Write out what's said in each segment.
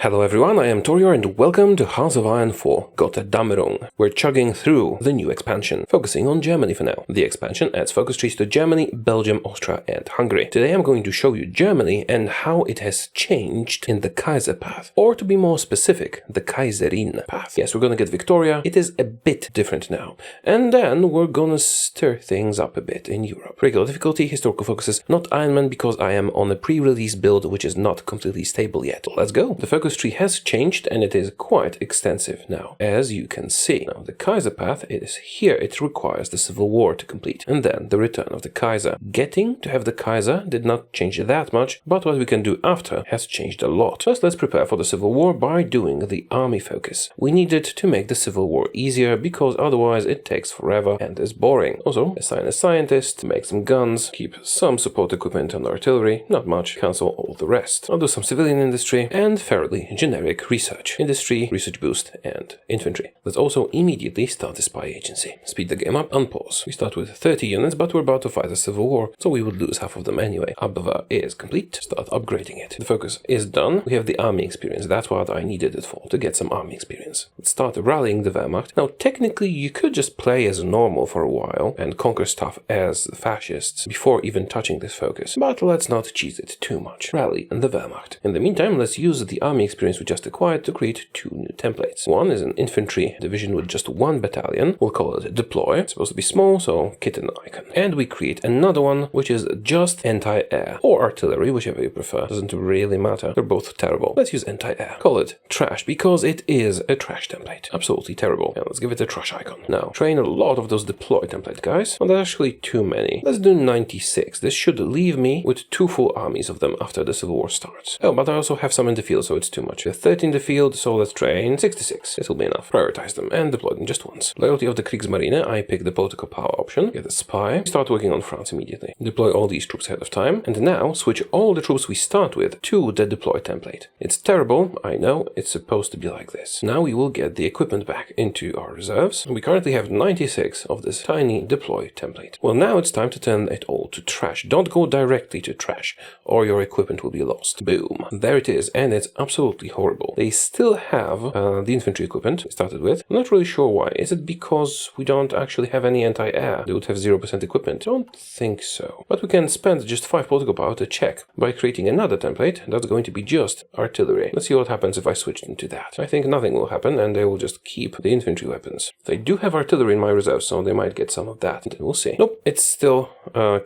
Hello everyone, I am Taureor and welcome to House of Iron 4 Gotterdammerung. We're chugging through the new expansion, focusing on Germany for now. The expansion adds focus trees to Germany, Belgium, Austria and Hungary. Today I'm going to show you Germany and how it has changed in the Kaiser path, or to be more specific, the Kaiserin path. Yes, we're gonna get Victoria, it is a bit different now. And then we're gonna stir things up a bit in Europe. Regular difficulty, historical focuses, not Ironman because I am on a pre-release build which is not completely stable yet. Let's go. The focus tree has changed and it is quite extensive now, as you can see. Now the Kaiser path is here, it requires the civil war to complete, and then the return of the Kaiser. Getting to have the Kaiser did not change that much, but what we can do after has changed a lot. First, let's prepare for the civil war by doing the army focus. We needed to make the civil war easier because otherwise it takes forever and is boring. Also, assign a scientist, make some guns, keep some support equipment and artillery, not much, cancel all the rest. I'll do some civilian industry and fairly generic research, industry, research boost, and infantry. Let's also immediately start a spy agency. Speed the game up, unpause. We start with 30 units, but we're about to fight a civil war, so we would lose half of them anyway. Abwehr is complete. Start upgrading it. The focus is done. We have the army experience. That's what I needed it for, to get some army experience. Let's start rallying the Wehrmacht. Now, technically, you could just play as normal for a while and conquer stuff as the fascists before even touching this focus, but let's not cheese it too much. Rally the Wehrmacht. In the meantime, let's use the army experience we just acquired to create two new templates. One is an infantry division with just one battalion. We'll call it Deploy. It's supposed to be small, so kitten icon. And we create another one, which is just anti-air, or artillery, whichever you prefer. Doesn't really matter. They're both terrible. Let's use anti-air. Call it trash, because it is a trash template. Absolutely terrible. And let's give it a trash icon. Now, train a lot of those deploy template guys. Well, there's actually too many. Let's do 96. This should leave me with 2 full armies of them after the civil war starts. Oh, but I also have some in the field, so it's too much. 30 in the field, so let's train 66. This will be enough. Prioritize them and deploy them just once. Loyalty of the Kriegsmarine, I pick the political power option. Get a spy. Start working on France immediately. Deploy all these troops ahead of time. And now switch all the troops we start with to the deploy template. It's terrible, I know, it's supposed to be like this. Now we will get the equipment back into our reserves. We currently have 96 of this tiny deploy template. Well, now it's time to turn it all to trash. Don't go directly to trash, or your equipment will be lost. Boom. There it is, and it's absolutely horrible. They still have the infantry equipment we started with. I'm not really sure why. Is it because we don't actually have any anti-air? They would have 0% equipment. I don't think so. But we can spend just 5 political power to check by creating another template that's going to be just artillery. Let's see what happens if I switch them to that. I think nothing will happen and they will just keep the infantry weapons. They do have artillery in my reserve, so they might get some of that. We'll see. Nope, it's still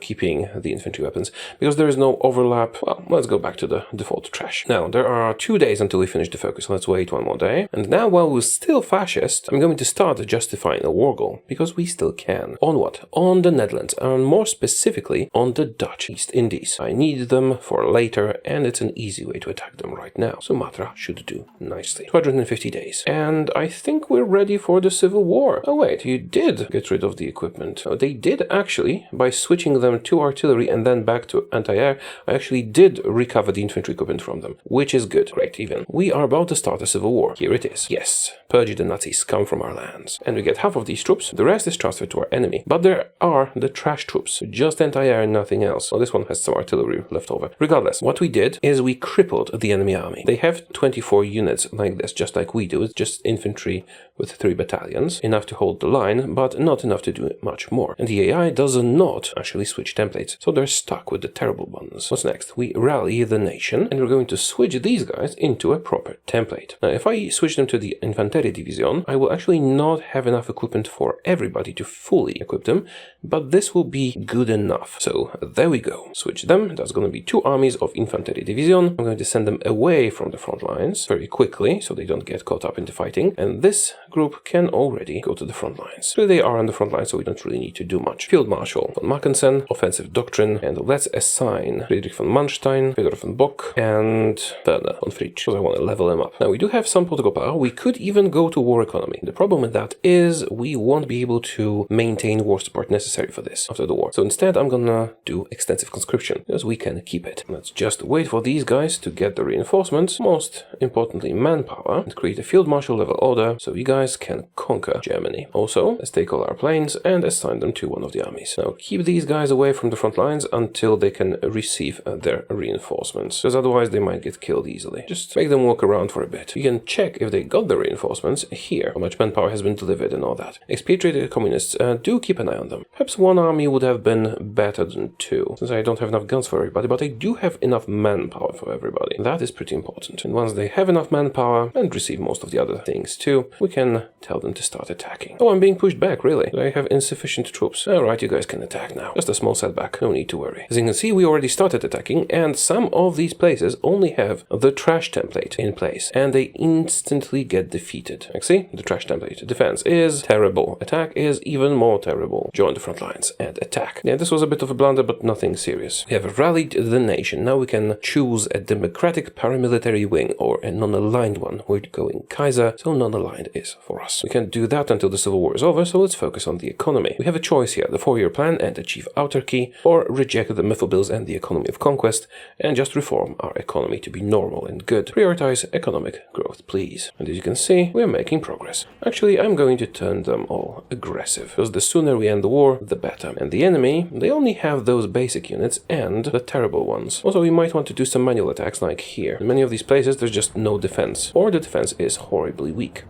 keeping the infantry weapons because there is no overlap. Well, let's go back to the default trash. Now, there are 2 days until we finish the focus. Let's wait one more day. And now, while we're still fascist, I'm going to start justifying a war goal, because we still can. On what? On the Netherlands, and more specifically, on the Dutch East Indies. I need them for later, and it's an easy way to attack them right now. Sumatra should do nicely. 250 days. And I think we're ready for the civil war. Oh wait, you did get rid of the equipment. Oh, they did actually, by switching them to artillery and then back to anti-air, I actually did recover the infantry equipment from them, which is good. Great, even. We are about to start a civil war. Here it is. Yes, purge the Nazis, come from our lands. And we get half of these troops, the rest is transferred to our enemy. But there are the trash troops, just anti-air and nothing else. Well, this one has some artillery left over. Regardless, what we did is we crippled the enemy army. They have 24 units like this, just like we do. It's just infantry with 3 battalions, enough to hold the line, but not enough to do much more. And the AI does not actually switch templates, so they're stuck with the terrible ones. What's next? We rally the nation, and we're going to switch these guys into a proper template. Now, if I switch them to the Infanterie Division, I will actually not have enough equipment for everybody to fully equip them, but this will be good enough. So there we go. Switch them. That's going to be 2 armies of Infanterie Division. I'm going to send them away from the front lines very quickly, so they don't get caught up into fighting. And this group can already go to the front lines. So they are on the front lines, so we don't really need to do much. Field Marshal von Mackensen, offensive doctrine, and let's assign Friedrich von Manstein, Fedor von Bock, and Werner von Fritsch, because I want to level them up. Now, we do have some political power. We could even go to war economy. The problem with that is we won't be able to maintain war support necessary for this after the war. So instead, I'm gonna do extensive conscription, because we can keep it. Let's just wait for these guys to get the reinforcements, most importantly manpower, and create a field marshal level order so you guys can conquer Germany. Also, let's take all our planes and assign them to one of the armies. Now, keep these guys away from the front lines until they can receive their reinforcements, because otherwise they might get killed easily. Just just make them walk around for a bit. You can check if they got the reinforcements here, how much manpower has been delivered and all that. Expatriated communists, do keep an eye on them. Perhaps one army would have been better than two, since I don't have enough guns for everybody, but I do have enough manpower for everybody. That is pretty important. And once they have enough manpower, and receive most of the other things too, we can tell them to start attacking. Oh, I'm being pushed back, really. I have insufficient troops. Alright, you guys can attack now. Just a small setback, no need to worry. As you can see, we already started attacking, and some of these places only have the trash template in place, and they instantly get defeated. Like, see? The trash template. Defense is terrible. Attack is even more terrible. Join the front lines and attack. Yeah, this was a bit of a blunder, but nothing serious. We have rallied the nation. Now we can choose a democratic paramilitary wing or a non-aligned one. We're going Kaiser, so non-aligned is for us. We can't do that until the Civil War is over, so let's focus on the economy. We have a choice here, the 4-year plan and achieve autarky, or reject the mytho bills and the economy of conquest, and just reform our economy to be normal and good. Prioritize economic growth, please. And as you can see, we're making progress. Actually, I'm going to turn them all aggressive, because the sooner we end the war, the better. And the enemy, they only have those basic units and the terrible ones. Also, we might want to do some manual attacks like here. In many of these places, there's just no defense, or the defense is horribly weak.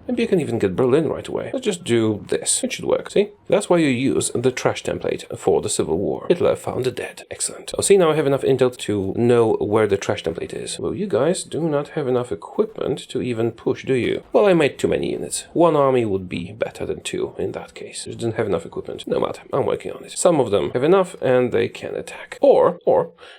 Maybe you can even get Berlin right away. Let's just do this. It should work, see? That's why you use the trash template for the Civil War. Hitler found the dead. Excellent. Oh, see, now I have enough intel to know where the trash template is. Well, you guys do not have enough equipment to even push, do you? Well, I made too many units. One army would be better than two in that case. Just didn't have enough equipment. No matter, I'm working on it. Some of them have enough and they can attack. Or,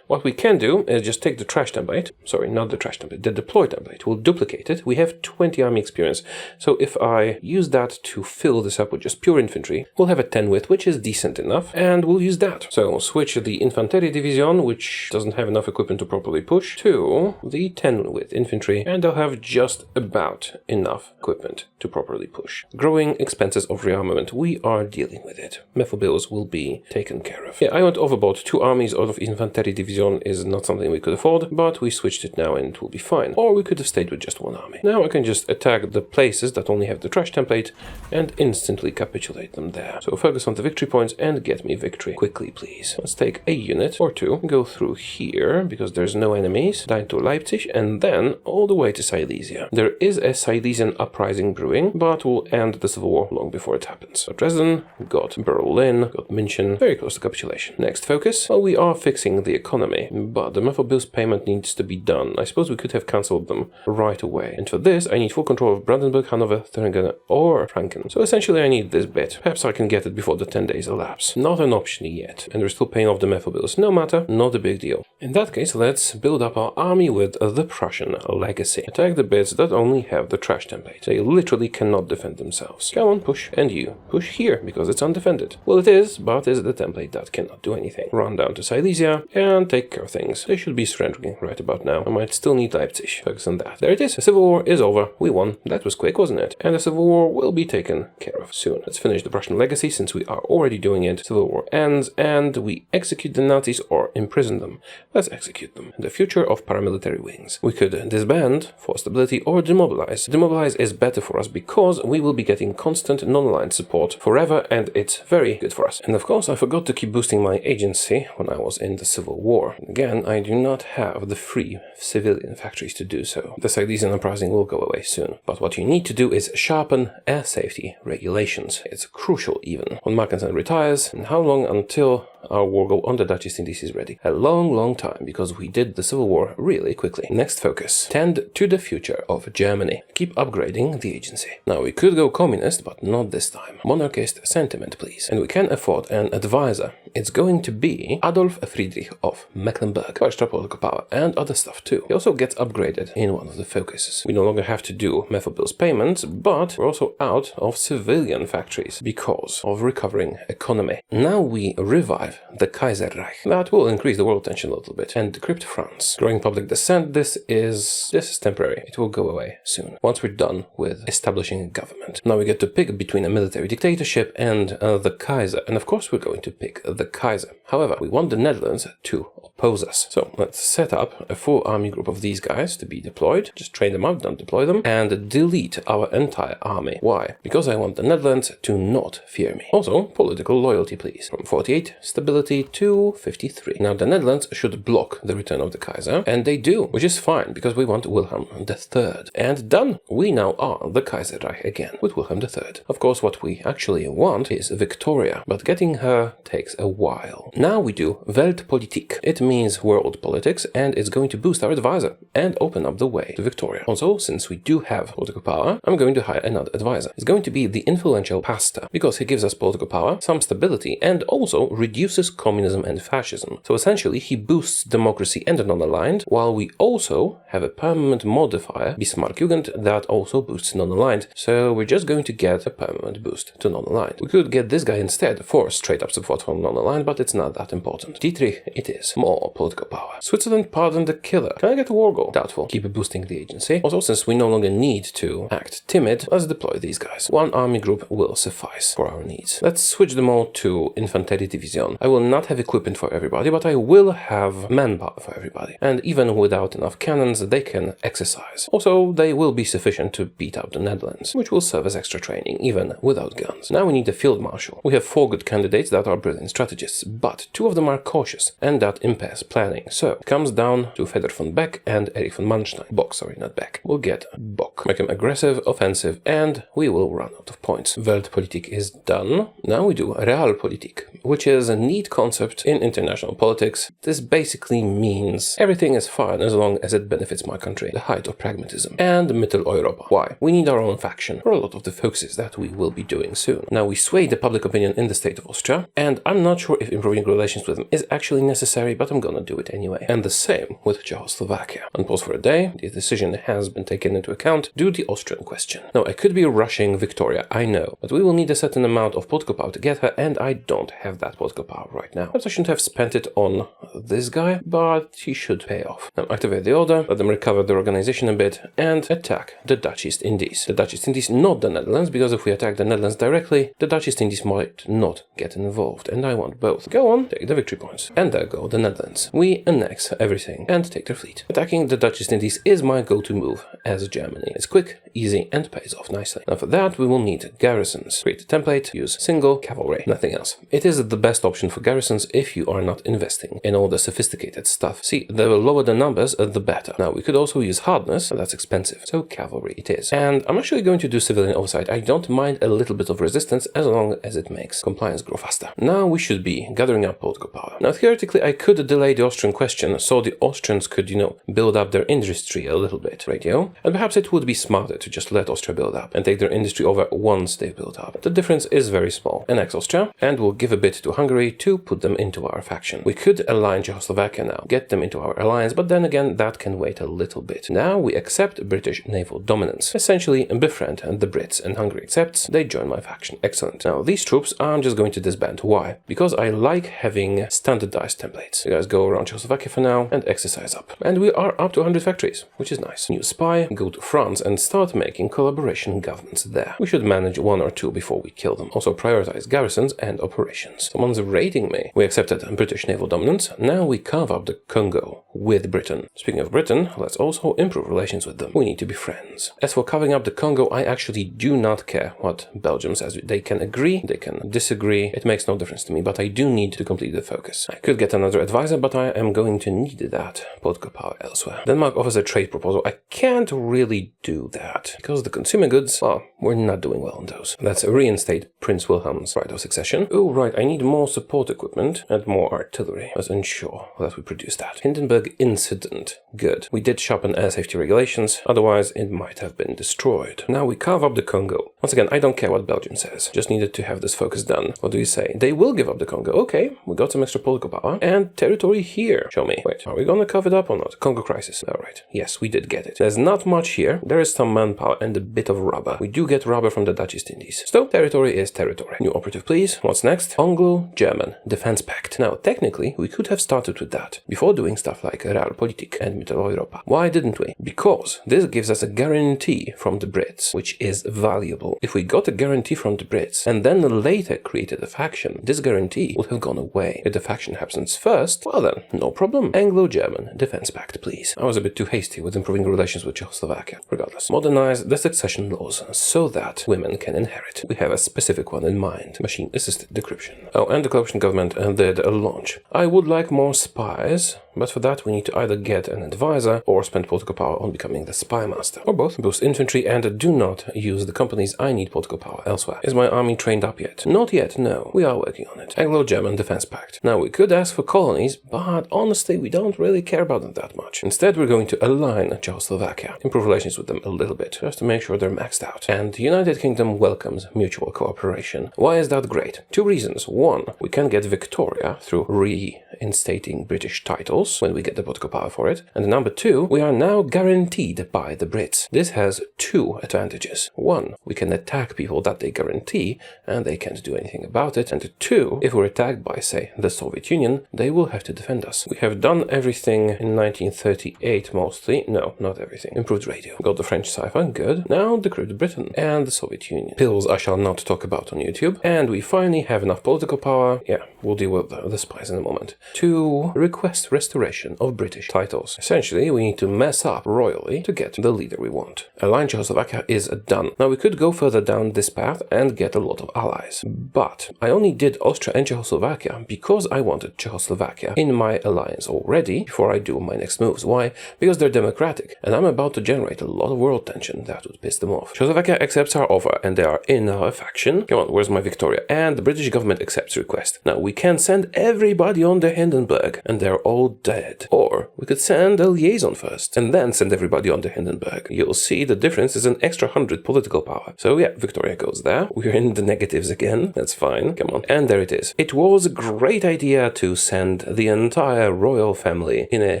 what we can do is just take the trash template. Sorry, not the trash template. The deploy template. We'll duplicate it. We have 20 army experience. So if I use that to fill this up with just pure infantry, we'll have a 10 width, which is decent enough, and we'll use that. So we'll switch the Infanterie Division, which doesn't have enough equipment to properly push, to the 10 width infantry, and they'll have just about enough equipment to properly push. Growing expenses of rearmament, we are dealing with it. Mytho bills will be taken care of. Yeah, I went overboard. 2 armies out of Infanterie Division is not something we could afford, but we switched it now and it will be fine. Or we could have stayed with just 1 army. Now I can just attack the places that only have the trash template and instantly capitulate them there. So focus on the victory points and get me victory quickly, please. Let's take a unit or 2, go through here because there's no enemies, down to Leipzig, and then all the way to Silesia. There is a Silesian uprising brewing, but we'll end the Civil War long before it happens. So Dresden, got Berlin, got München, very close to capitulation. Next focus, well, we are fixing the economy, but the mytho bills payment needs to be done. I suppose we could have cancelled them right away. And for this, I need full control of Brandenburg, Hanover, Thuringen, or Franken. So essentially I need this bit. Perhaps I can get it before the 10 days elapse. Not an option yet, and we're still paying off the mytho bills. No matter, not a big deal. In that case, let's build up our army with the Prussian legacy. Attack the bits that only have the trash template. They literally cannot defend themselves. Come on, push. And you. Push here, because it's undefended. Well, it is, but is the template that cannot do anything. Run down to Silesia and take care of things. They should be surrendering right about now. I might still need Leipzig. Focus on that. There it is. The Civil War is over. We won. That was quick, wasn't it? And the Civil War will be taken care of soon. Let's finish the Prussian legacy since we are already doing it. Civil War ends and we execute the Nazis or imprison them. Let's execute them. The future of paramilitary wings. We could disband for stability or demobilize. Demobilize is better for us because we will be getting constant non-aligned support forever and it's very good for us. And of course I forgot to keep boosting my agency when I was in the Civil War. Again, I do not have the free civilian factories to do so. The Silesian uprising will go away soon. But what you need to do is sharpen air safety regulations. It's crucial even. When Mackensen retires, and how long until our war go on the Dutch East Indies is ready? A long time, because we did the Civil War really quickly. Next focus. Tend to the future of Germany. Keep upgrading the agency. Now we could go communist, but not this time. Monarchist sentiment, please. And we can afford an advisor. It's going to be Adolf Friedrich of Mecklenburg. Extra political power and other stuff too. He also gets upgraded in one of the focuses. We no longer have to do mytho bills payments, but we're also out of civilian factories because of recovering economy. Now we revive the Kaiser Reich. That will increase the world tension a little bit and decrypt France. Growing public dissent, this is temporary. It will go away soon, once we're done with establishing a government. Now we get to pick between a military dictatorship and the Kaiser, and of course we're going to pick the Kaiser. However, we want the Netherlands to oppose us. So let's set up a full army group of these guys to be deployed. Just train them up, don't deploy them, and delete our entire army. Why? Because I want the Netherlands to not fear me. Also, political loyalty, please. From 48 stability to 53. Now the Netherlands should block the return of the Kaiser, and they do, which is fine because we want Wilhelm III. And done! We now are the Kaiserreich again with Wilhelm III. Of course, what we actually want is Victoria, but getting her takes a while. Now we do Weltpolitik. It means world politics, and it's going to boost our advisor and open up the way to Victoria. Also, since we do have political power, I'm going to hire another advisor. It's going to be the influential Pastor, because he gives us political power, some stability, and also reduces communism and fascism. So essentially, he boosts democracy and the non-aligned, while we also have a permanent modifier, Bismarckjugend, that also boosts non-aligned. So we're just going to get a permanent boost to non-aligned. We could get this guy instead for straight-up support from non-aligned, but it's not that important. Dietrich, it is. More political power. Switzerland pardoned the killer. Can I get a war goal? Doubtful. Keep boosting the agency. Also, since we no longer need to act timid, let's deploy these guys. One army group will suffice for our needs. Let's switch them all to Infanterie Division. I will not have equipment for everybody, but I will have manpower for everybody. And even without enough cannons, they can exercise. Also, they will be sufficient to beat out the Netherlands, which will serve as extra training, even without guns. Now we need a field marshal. We have 4 good candidates that are brilliant strategists, but 2 of them are cautious, and that impairs planning. So, it comes down to Feder von Beck and Erich von Manstein. Bock, sorry, not Beck. We'll get Bock. Make him aggressive, offensive, and we will run out of points. Weltpolitik is done. Now we do Realpolitik, which is a neat concept in international politics. This basically means everything is fine as long as it benefits my country. The height of pragmatism. And Mitteleuropa. Why? We need our own faction for a lot of the focuses that we will be doing soon. Now we sway the public opinion in the state of Austria, and I'm not sure if improving relations with them is actually necessary, but I'm gonna do it anyway. And the same with Czechoslovakia. Unpause for a day, the decision has been taken into account due to the Austrian question. Now I could be rushing Victoria, I know, but we will need a certain amount of political power to get her, and I don't have that political power right now. Perhaps I shouldn't have spent it on this guy, but he should pay off. Now activate the order, let them recover their organization a bit, and attack the Dutch East Indies. The Dutch East Indies, not the Netherlands, because if we attack the Netherlands directly, the Dutch East Indies might not get involved, and I want both. Go on, take the victory points. And there go the Netherlands. We annex everything and take their fleet. Attacking the Dutch East Indies is my go-to move as Germany. It's quick, easy, and pays off nicely. Now for that, we will need garrisons. Create a template, use single cavalry, nothing else. It is the best option for garrisons if you are not investing in all the sophisticated stuff. See, the lower the numbers, the better. Now we could also use hardness, but that's expensive. So cavalry it is. And I'm actually going to do civilian oversight. I don't mind a little bit of resistance as long as it makes compliance grow faster. Now we should be gathering up political power. Now theoretically I could delay the Austrian question so the Austrians could, build up their industry a little bit, radio. And perhaps it would be smarter to just let Austria build up and take their industry over once they've built up. The difference is very small. Annex Austria, and we'll give a bit to Hungary to put them into our faction. We could align Czechoslovakia now, get them into our alliance, but then again that can wait a little bit. Now we accept British naval dominance. Essentially befriend the Brits, and Hungary accepts, they join my faction. Excellent. Now these troops I'm just going to disband. Why? Because I like having standardized templates. You guys go around Czechoslovakia for now and exercise up. And we are up to 100 factories, which is nice. New spy, go to France and start making collaboration governments there. We should manage 1 or 2 before we kill them. Also prioritize garrisons and operations. Someone's raiding me. We accepted British naval dominance. Now we carve up the Congo with Britain. Speaking of Britain, let's also improve relations with them. We need to be friends. As for carving up the Congo, I actually do not care what Belgium says. They can agree, they can disagree. It makes no difference to me, but I do need to complete the focus. I could get another advisor, but I am going to need that political power elsewhere. Denmark offers a trade proposal. I can't really do that because the consumer goods, well, we're not doing well on those. Let's reinstate Prince Wilhelm's right of succession. Oh, right, I need more support equipment and more artillery. Let's ensure that we produce that. Hindenburg incident. Good. We did sharpen air safety regulations, otherwise it might have been destroyed. Now we carve up the Congo. Once again, I don't care what Belgium says. Just needed to have this focus done. What do you say? They will give up the Congo. Okay, we got some extra political power. And territory here. Show me. Wait, are we gonna carve it up or not? Congo crisis. Alright. Yes, we did get it. There's not much here. There is some manpower and a bit of rubber. We do get rubber from the Dutch East Indies. So, territory is territory. New operative, please. What's next? Anglo-German Defense Pact. Now, technically, we could have started with that before doing stuff like Realpolitik and Mitteleuropa. Why didn't we? Because this gives us a guarantee from the Brits, which is valuable. If we got a guarantee from the Brits and then later created a faction, this guarantee guarantee would have gone away. If the faction happens first, well then, no problem. Anglo-German Defense Pact, please. I was a bit too hasty with improving relations with Czechoslovakia. Regardless, modernize the succession laws so that women can inherit. We have a specific one in mind. Machine-assisted decryption. Oh, and the coalition government did a launch. I would like more spies, but for that we need to either get an advisor or spend political power on becoming the spy master. Or both. Boost infantry and do not use the companies. I need political power elsewhere. Is my army trained up yet? Not yet, no. We are working on it. Anglo-German Defense Pact. Now we could ask for colonies, but honestly we don't really care about them that much. Instead we're going to align Czechoslovakia. Improve relations with them a little bit, just to make sure they're maxed out. And the United Kingdom welcomes mutual cooperation. Why is that great? Two reasons. One, we can get Victoria through reinstating British titles when we get the political power for it. And number two, we are now guaranteed by the Brits. This has two advantages. One, we can attack people that they guarantee and they can't do anything about it. And two, if we're attacked by, say, the Soviet Union, they will have to defend us. We have done everything in 1938 mostly. No, not everything. Improved radio. Got the French cipher. Good. Now decrypt Britain and the Soviet Union. Pills I shall not talk about on YouTube. And we finally have enough political power. Yeah, we'll deal with the spies in a moment. To request restoration of British titles. Essentially, we need to mess up royally to get the leader we want. Align Czechoslovakia is done. Now we could go further down this path and get a lot of allies. But I only did Austria and Czechoslovakia because I wanted Czechoslovakia in my alliance already before I do my next moves. Why? Because they're democratic and I'm about to generate a lot of world tension that would piss them off. Czechoslovakia accepts our offer and they are in our faction. Come on, where's my Victoria? And the British government accepts request. Now we can send everybody on to Hindenburg and they're all dead. Or we could send a liaison first and then send everybody on to Hindenburg. You'll see the difference is an extra 100 political power. So yeah, Victoria goes there. We're in the negatives again. That's fine. Come on. And there it is. It was a great idea to send the entire royal family in a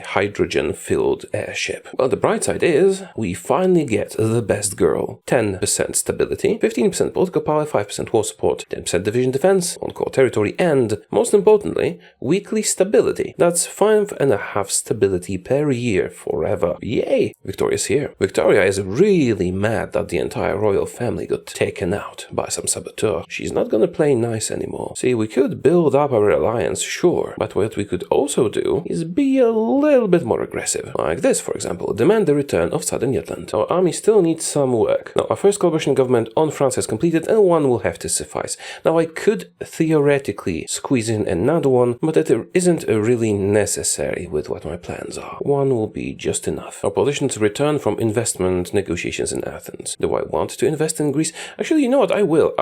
hydrogen-filled airship. Well, the bright side is we finally get the best girl. 10% stability, 15% political power, 5% war support, 10% division defense on core territory, and most importantly, weekly stability. That's 5.5 stability per year forever. Yay! Victoria's here. Victoria is really mad that the entire royal family got taken out by some saboteur. She's not gonna play nice anymore. See, we could build up our alliance, sure, but what we could also do is be a little bit more aggressive. Like this, for example, demand the return of Southern Jutland. Our army still needs some work. Now, our first coalition government on France has completed and one will have to suffice. Now, I could theoretically squeeze in another one, but it isn't really necessary with what my plans are. One will be just enough. Our politicians return from investment negotiations in Athens. Do I want to invest in Greece? Actually, you know what? I will.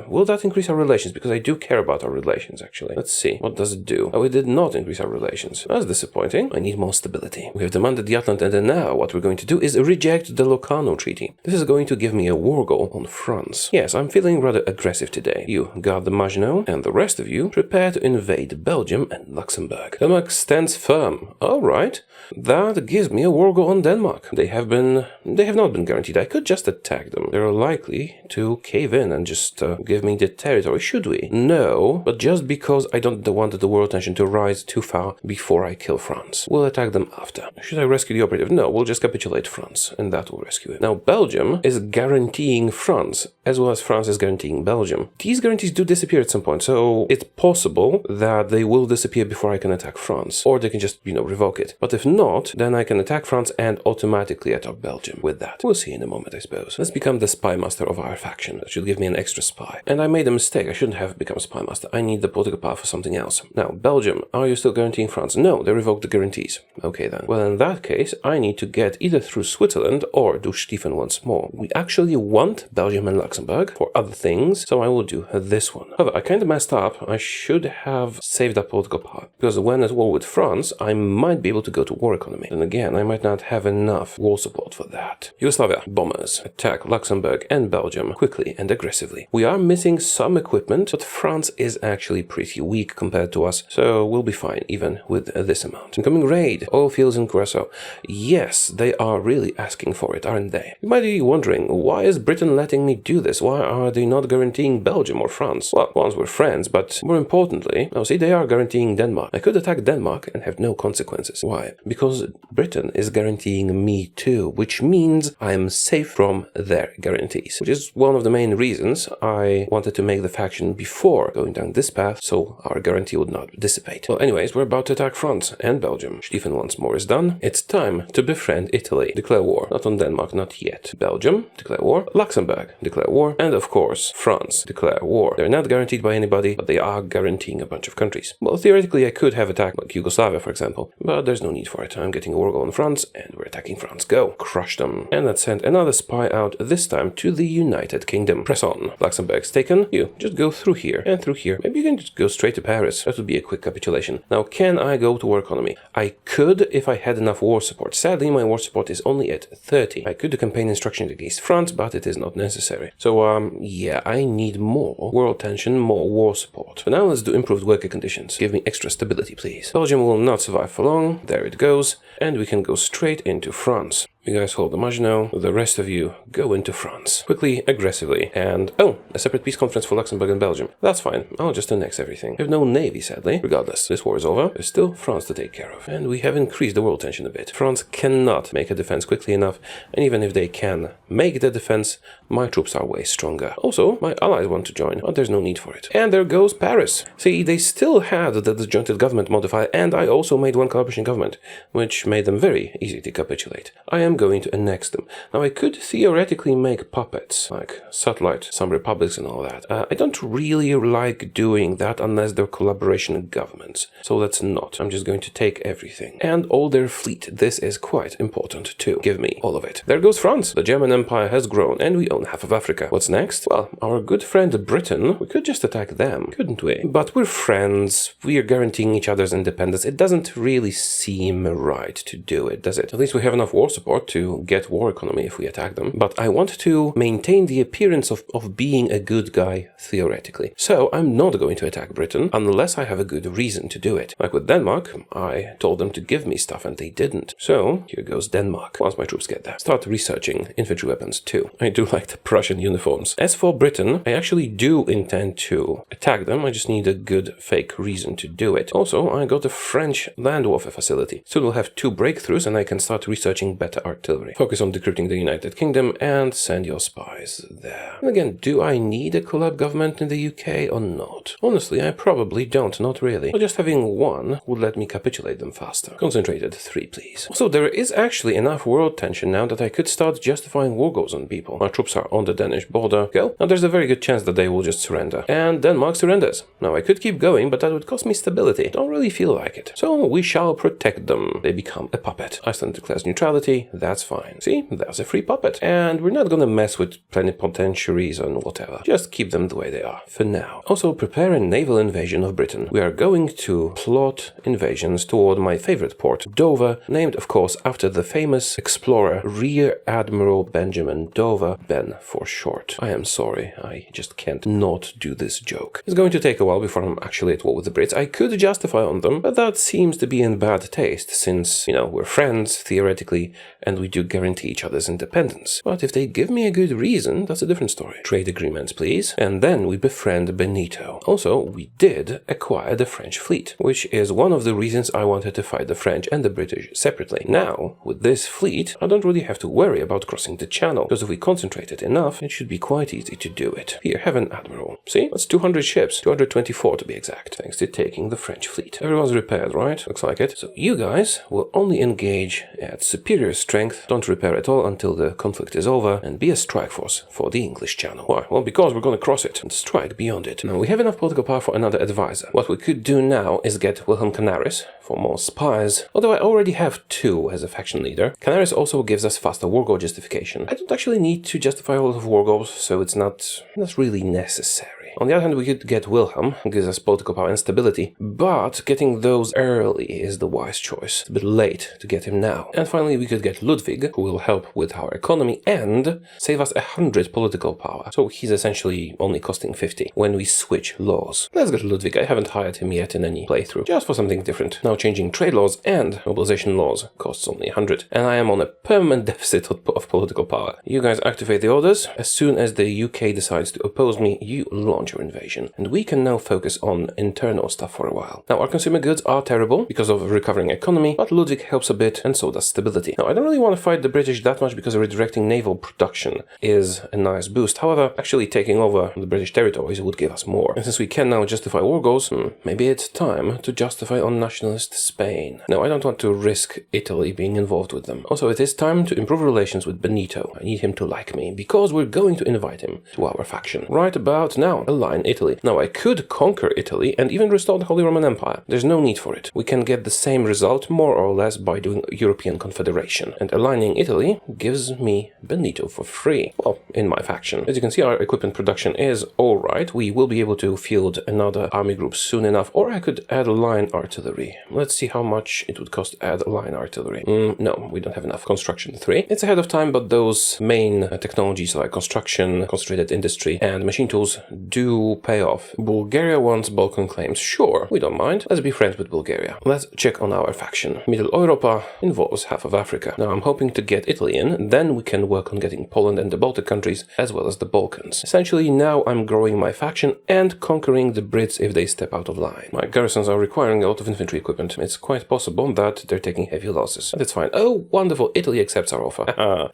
Will that increase our relations? Because I do care about our relations, actually. Let's see. What does it do? Oh, it did not increase our relations. That's disappointing. I need more stability. We have demanded Jutland, and now what we're going to do is reject the Locarno Treaty. This is going to give me a war goal on France. Yes, I'm feeling rather aggressive today. You guard the Maginot, and the rest of you prepare to invade Belgium and Luxembourg. Denmark stands firm. All right. That gives me a war goal on Denmark. They have not been guaranteed. I could just attack them. They're likely to cave in and just give me the territory. Should we? No, but just because I don't want the world tension to rise too far before I kill France. We'll attack them after. Should I rescue the operative? No, we'll just capitulate France, and that will rescue it. Now, Belgium is guaranteeing France, as well as France is guaranteeing Belgium. These guarantees do disappear at some point, so it's possible that they will disappear before I can attack France. Or they can just, revoke it. But if not, then I can attack France and automatically attack Belgium with that. We'll see in a moment, I suppose. Let's become the spy master of our faction. That should give me an extra spy. And I made a mistake. I shouldn't have become spy master. I need the political power for something else. Now, Belgium, are you still guaranteeing France? No, they revoked the guarantees. Okay then. Well, in that case, I need to get either through Switzerland or do Stiefen once more. We actually want Belgium and Luxembourg for other things, so I will do this one. However, I kind of messed up. I should have saved up political power. Because when at war with France, I might be able to go to war economy. And again, I might not have enough war support for that. Yugoslavia, bombers, attack Luxembourg and Belgium quickly and aggressively. We are missing some equipment, but France is actually pretty weak compared to us, so we'll be fine even with this amount. Incoming raid, oil fields in Curacao. Yes, they are really asking for it, aren't they? You might be wondering, why is Britain letting me do this? Why are they not guaranteeing Belgium or France? Well, once we're friends, but more importantly, see, they are guaranteeing Denmark. I could attack Denmark and have but no consequences. Why? Because Britain is guaranteeing me too, which means I'm safe from their guarantees, which is one of the main reasons I wanted to make the faction before going down this path, so our guarantee would not dissipate. Well, anyways, we're about to attack France and Belgium. Stephen once more is done. It's time to befriend Italy. Declare war. Not on Denmark, not yet. Belgium, declare war. Luxembourg, declare war. And of course, France, declare war. They're not guaranteed by anybody, but they are guaranteeing a bunch of countries. Well, theoretically, I could have attacked like Yugoslavia, for example, but there's no need for it. I'm getting a war goal on France, and we're attacking France. Go. Crush them. And let's send another spy out, this time to the United Kingdom. Press on. Luxembourg's taken. You just go through here and through here. Maybe you can just go straight to Paris. That would be a quick capitulation. Now, can I go to war economy? I could if I had enough war support. Sadly, my war support is only at 30. I could do campaign instructions against France, but it is not necessary. So, yeah, I need more world tension, more war support. So now let's do improved worker conditions. Give me extra stability, please. Belgium will not survive for long. There it goes. And we can go straight into France. You guys hold the Maginot, the rest of you go into France. Quickly, aggressively, and oh, a separate peace conference for Luxembourg and Belgium. That's fine, I'll just annex everything. We have no navy, sadly. Regardless, this war is over, there's still France to take care of. And we have increased the world tension a bit. France cannot make a defense quickly enough, and even if they can make the defense, my troops are way stronger. Also, my allies want to join, but there's no need for it. And there goes Paris. See, they still had the disjointed government modifier, and I also made one coalition government, which made them very easy to capitulate. I am going to annex them. Now, I could theoretically make puppets, like satellite, some republics and all that. I don't really like doing that unless they're collaboration governments. So let's not. I'm just going to take everything. And all their fleet. This is quite important too. Give me all of it. There goes France. The German Empire has grown, and we own half of Africa. What's next? Well, our good friend Britain, we could just attack them, couldn't we? But we're friends. We are guaranteeing each other's independence. It doesn't really seem right to do it, does it? At least we have enough war support to get war economy if we attack them. But I want to maintain the appearance of being a good guy, theoretically. So I'm not going to attack Britain unless I have a good reason to do it. Like with Denmark, I told them to give me stuff and they didn't. So here goes Denmark. Once my troops get there, start researching infantry weapons too. I do like the Prussian uniforms. As for Britain, I actually do intend to attack them. I just need a good fake reason to do it. Also, I got a French land warfare facility. Soon we'll have 2 breakthroughs and I can start researching better artillery. Focus on decrypting the United Kingdom and send your spies there. And again, do I need a collab government in the UK or not? Honestly, I probably don't, not really. But just having one would let me capitulate them faster. Concentrated 3, please. Also, there is actually enough world tension now that I could start justifying war goals on people. My troops are on the Danish border. Go. Now there's a very good chance that they will just surrender. And Denmark surrenders. Now I could keep going, but that would cost me stability. Don't really feel like it. So we shall protect them. They become a puppet. Iceland declares neutrality. That's fine. See? That's a free puppet. And we're not gonna mess with plenipotentiaries and whatever. Just keep them the way they are for now. Also, prepare a naval invasion of Britain. We are going to plot invasions toward my favorite port, Dover, named of course after the famous explorer Rear Admiral Benjamin Dover, Ben for short. I am sorry, I just can't not do this joke. It's going to take a while before I'm actually at war with the Brits. I could justify on them, but that seems to be in bad taste since, you know, we're friends theoretically and we do guarantee each other's independence. But if they give me a good reason, that's a different story. Trade agreements, please. And then we befriend Benito. Also, we did acquire the French fleet, which is one of the reasons I wanted to fight the French and the British separately. Now, with this fleet, I don't really have to worry about crossing the channel, because if we concentrate it enough, it should be quite easy to do it. Here, have an admiral. See? That's 200 ships, 224 to be exact, thanks to taking the French fleet. Everyone's repaired, right? Looks like it. So you guys will only engage at superior strength, don't repair at all until the conflict is over, and be a strike force for the English Channel. Why? Well, because we're going to cross it and strike beyond it. Now, we have enough political power for another advisor. What we could do now is get Wilhelm Canaris for more spies, although I already have 2 as a faction leader. Canaris also gives us faster war goal justification. I don't actually need to justify a lot of war goals, so it's not really necessary. On the other hand, we could get Wilhelm, who gives us political power and stability, but getting those early is the wise choice. It's a bit late to get him now. And finally, we could get Ludwig, who will help with our economy and save us 100 political power. So he's essentially only costing 50 when we switch laws. Let's get Ludwig. I haven't hired him yet in any playthrough, just for something different. Now changing trade laws and mobilization laws costs only 100. And I am on a permanent deficit of political power. You guys activate the orders. As soon as the UK decides to oppose me, you launch your invasion. And we can now focus on internal stuff for a while. Now, our consumer goods are terrible because of a recovering economy, but Ludwig helps a bit, and so does stability. Now, I don't really want to fight the British that much because redirecting naval production is a nice boost. However, actually taking over the British territories would give us more. And since we can now justify war goals, maybe it's time to justify on nationalist Spain. No, I don't want to risk Italy being involved with them. Also, it is time to improve relations with Benito. I need him to like me, because we're going to invite him to our faction. Right about now, align Italy. Now, I could conquer Italy and even restore the Holy Roman Empire. There's no need for it. We can get the same result, more or less, by doing European confederation. And aligning Italy gives me Benito for free. Well, in my faction. As you can see, our equipment production is alright. We will be able to field another army group soon enough, or I could add line artillery. Let's see how much it would cost to add line artillery. No, we don't have enough. Construction 3. It's ahead of time, but those main technologies like construction, concentrated industry, and machine tools do pay off. Bulgaria wants Balkan claims. Sure, we don't mind. Let's be friends with Bulgaria. Let's check on our faction. Middle Europa involves half of Africa. Now I'm hoping to get Italy in, then we can work on getting Poland and the Baltic countries, as well as the Balkans. Essentially, now I'm growing my faction and conquering the Brits if they step out of line. My garrisons are requiring a lot of infantry equipment. It's quite possible that they're taking heavy losses. That's fine. Oh, wonderful. Italy accepts our offer.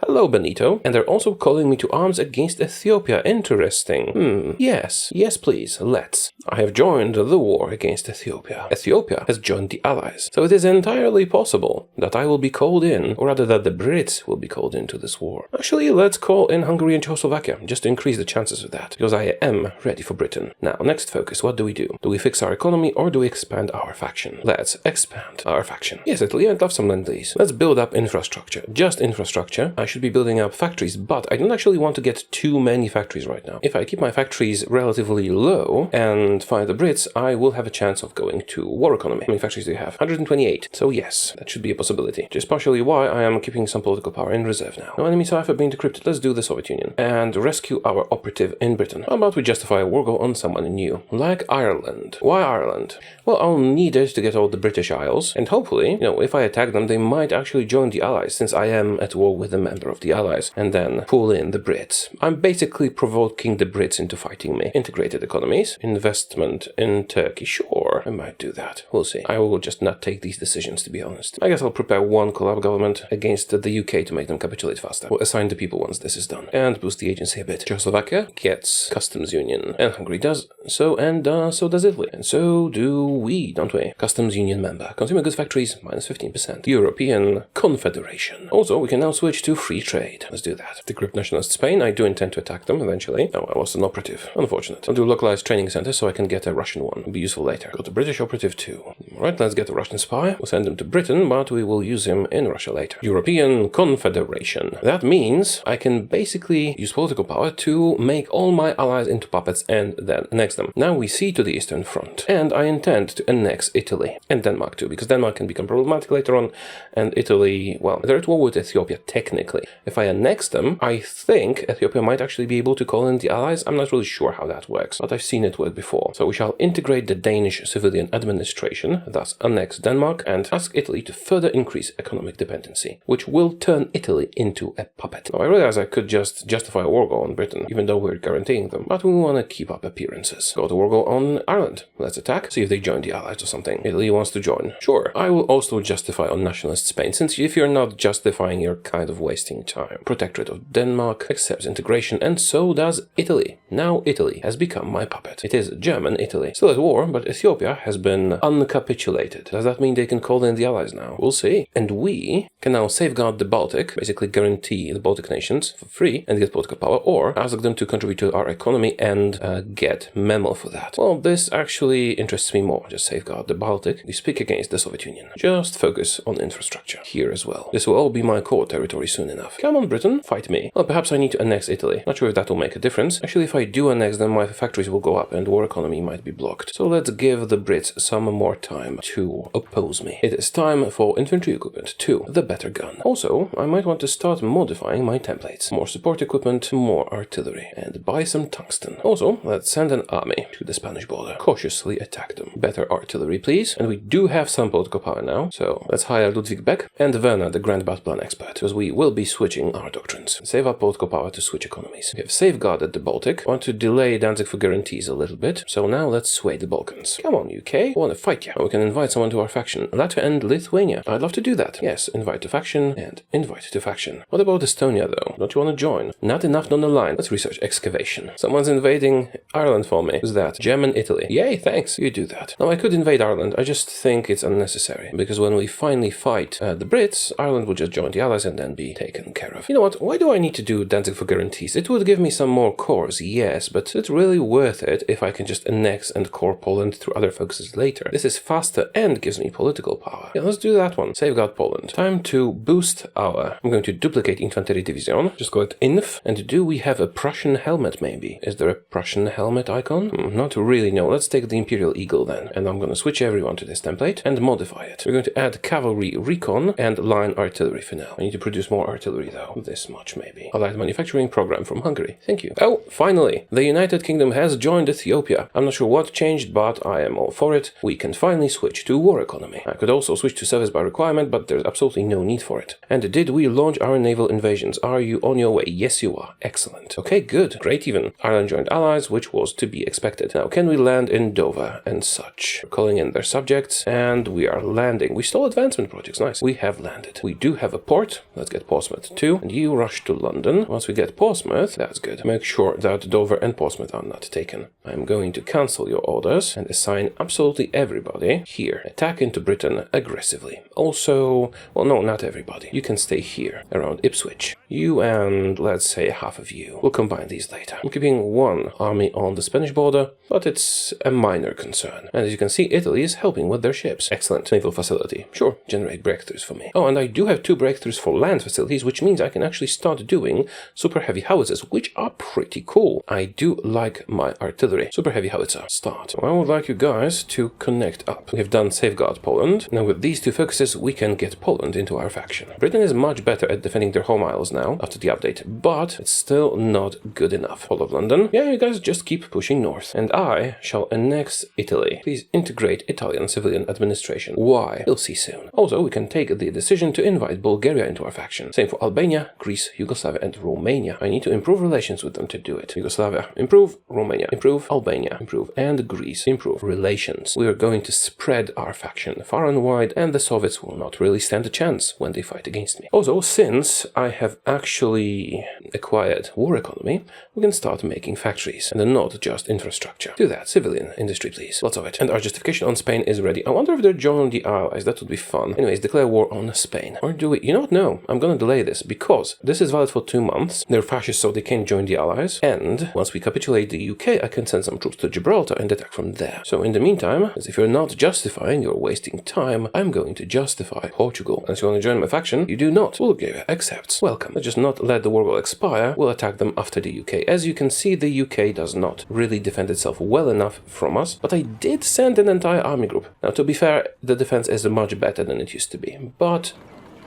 Hello, Benito. And they're also calling me to arms against Ethiopia. Interesting. Yes, please. Let's. I have joined the war against Ethiopia. Ethiopia has joined the Allies. So it is entirely possible that I will be called in, or rather that the Brits will be called into this war. Actually, let's call in Hungary and Czechoslovakia, just to increase the chances of that, because I am ready for Britain. Now, next focus, what do we do? Do we fix our economy, or do we expand our faction? Let's expand our faction. Yes, Italy, I'd love some lend-lease. Let's build up infrastructure. Just infrastructure. I should be building up factories, but I don't actually want to get too many factories right now. If I keep my factories relatively low and fight the Brits, I will have a chance of going to war economy. How many factories do you have? 128. So yes, that should be a possibility. Which is partially why I am keeping some political power in reserve now. No enemy cipher being decrypted. Let's do the Soviet Union. And rescue our operative in Britain. How about we justify a war goal on someone new? Like Ireland. Why Ireland? Well, I'll need it to get all the British Isles. And hopefully, if I attack them, they might actually join the Allies, since I am at war with a member of the Allies. And then pull in the Brits. I'm basically provoking the Brits into fighting me. Integrated economies. Investment in Turkey. Sure, I might do that. We'll see. I will just not take these decisions, to be honest. I guess I'll prepare one collab government against the UK to make them capitulate faster. We'll assign the people once this is done. And boost the agency a bit. Czechoslovakia gets customs union. And Hungary does. So does Italy. And so do we, don't we? Customs union member. Consumer goods factories, minus 15%. European confederation. Also, we can now switch to free trade. Let's do that. Decrypt nationalist Spain. I do intend to attack them eventually. Oh, I was an operative. Unfortunate. I'll do localized training center so I can get a Russian one. It'll be useful later. Got a British operative too. Alright, let's get a Russian spy. We'll send him to Britain, but we will use him in Russia later. European confederation. That means I can basically use political power to make all my allies into puppets and then annex them. Now we see to the Eastern Front. And I intend to annex Italy. And Denmark too, because Denmark can become problematic later on. And Italy, well, they're at war with Ethiopia technically. If I annex them, I think Ethiopia might actually be able to call in the allies. I'm not really sure how that works, but I've seen it work before. So we shall integrate the Danish civilian administration, thus annex Denmark, and ask Italy to further increase economic dependency, which will turn Italy into a puppet. Now I realize I could just justify a war goal on Britain, even though we're guaranteeing them, but we want to keep up appearances. Got a war goal on Ireland. Let's attack, see if they join the allies or something. Italy wants to join. Sure. I will also justify on nationalist Spain, since if you're not justifying, you're kind of wasting time. Protectorate of Denmark accepts integration, and so does Italy. Now Italy has become my puppet. It is German Italy. Still at war, but Ethiopia has been uncapitulated. Does that mean they can call in the allies now? We'll see. And we can now safeguard the Baltic, basically guarantee the Baltic nations for free and get political power, or ask them to contribute to our economy and get memo for that. Well, this actually interests me more. Just safeguard the Baltic. We speak against the Soviet Union. Just focus on infrastructure here as well. This will all be my core territory soon enough. Come on, Britain, fight me. Well, perhaps I need to annex Italy. Not sure if that will make a difference. Actually, if I do annex them, my factories will go up and war economy might be blocked. So let's give the Brits some more time to oppose me. It is time for infantry equipment 2, the better gun. Also, I might want to start modifying my templates. More support equipment, more artillery, and buy some tungsten. Also, let's send an army to the Spanish border. Cautiously attack them. Better artillery, please. And we do have some political power now, so let's hire Ludwig Beck and Werner, the Grand Battle Plan expert, because we will be switching our doctrines. Save up political power to switch economies. We have safeguarded the Baltic. I want to delay Danzig for guarantees a little bit, so now let's sway the Balkans. Come on, UK, I want to fight you. We can invite someone to our faction. Latvia and Lithuania. I'd love to do that. Yes, invite to faction and invite to faction. What about Estonia, though? Don't you want to join? Not enough on the line. Let's research excavation. Someone's invading Ireland for me. Who's that? German Italy. Yay, thanks. You do that. Now, I could invade Ireland. I just think it's unnecessary, because when we finally fight the Brits, Ireland will just join the Allies and then be taken care of. You know what? Why do I need to do Danzig for guarantees? It would give me some more cores, yes, but it's really worth it if I can just annex and core Poland through other focuses later. This is faster and gives me political power. Yeah, let's do that one. Safeguard Poland. Time to boost our... I'm going to duplicate Infantry Division. Just call it Inf. And do we have a Prussian helmet, maybe? Is there a Prussian helmet icon? Not really, no. Let's take the Imperial Eagle then. And I'm going to switch everyone to this template and modify it. We're going to add cavalry recon and line artillery for now. I need to produce more artillery though. This much maybe. Allied manufacturing program from Hungary. Thank you. Oh, finally! The United Kingdom has joined Ethiopia. I'm not sure what changed, but I am all for it. We can finally switch to war economy. I could also switch to service by requirement, but there's absolutely no need for it. And did we launch our naval invasions? Are you on your way? Yes, you are. Excellent. Okay, good. Great even. Ireland joined allies, which was to be expected. Now, can we land in Dover and such? We're calling in their subjects, and we are landing. We stole advancement projects. Nice. We have landed. We do have a port. Let's get Portsmouth too. And you rush to London. Once we get Portsmouth, that's good. Make sure that Dover and Portsmouth are not taken. I'm going to cancel your orders and assign absolutely everybody here. Attack into Britain aggressively. Also, well, no, not everybody. You can stay here around Ipswich. You and let's say half of you. We'll combine these later. I'm keeping one army on the Spanish border, but it's a minor concern. And as you can see, Italy is helping with their ships. Excellent naval facility. Sure, generate breakthroughs for me. Oh, and I do have 2 breakthroughs for land facilities, which means I can actually start doing super heavy howitzers, which are pretty cool. I do like my artillery. Super heavy howitzer. Start. So I would like you guys to connect up. We have done safeguard Poland. Now with these 2 focuses, we can get Poland into our faction. Britain is much better at defending their home isles now, after the update, but it's still not good enough. All of London. Yeah, you guys just keep pushing north. And I shall annex Italy. Please integrate Italian civilian administration. Why? We'll see soon. Also, we can take the decision to invite Bulgaria into our faction. Same for Albania, Greece, Yugoslavia, and Romania. I need to improve relations with them to do it. Yugoslavia, improve. Romania, improve. Albania, improve. And Greece, improve relations. We are going to spread our faction far and wide, and the Soviets will not really stand a chance when they fight against me. Also, since I have actually acquired war economy, we can start making factories, and not just infrastructure. Do that. Civilian industry, please. Lots of it. And our justification on Spain is ready. I wonder if they're joining the Allies. That would be fun. Anyways, declare war on Spain. Or do we... You know what? No. I'm gonna delay this, because this is valid for 2 months. They're fascists, so they can't join the Allies. And once we capitulate the UK, I can send some troops to Gibraltar and attack from there. So in the meantime, as if you're not justifying, you're wasting time, I'm going to justify Portugal. Unless you want to join my faction, you do not. Bulgaria accepts. Welcome. Let's just not let the war will expire. We'll attack them after the UK. As you can see, the UK does not really defend itself well enough from us, but I did send an entire army group. Now, to be fair, the defense is much better than it used to be, but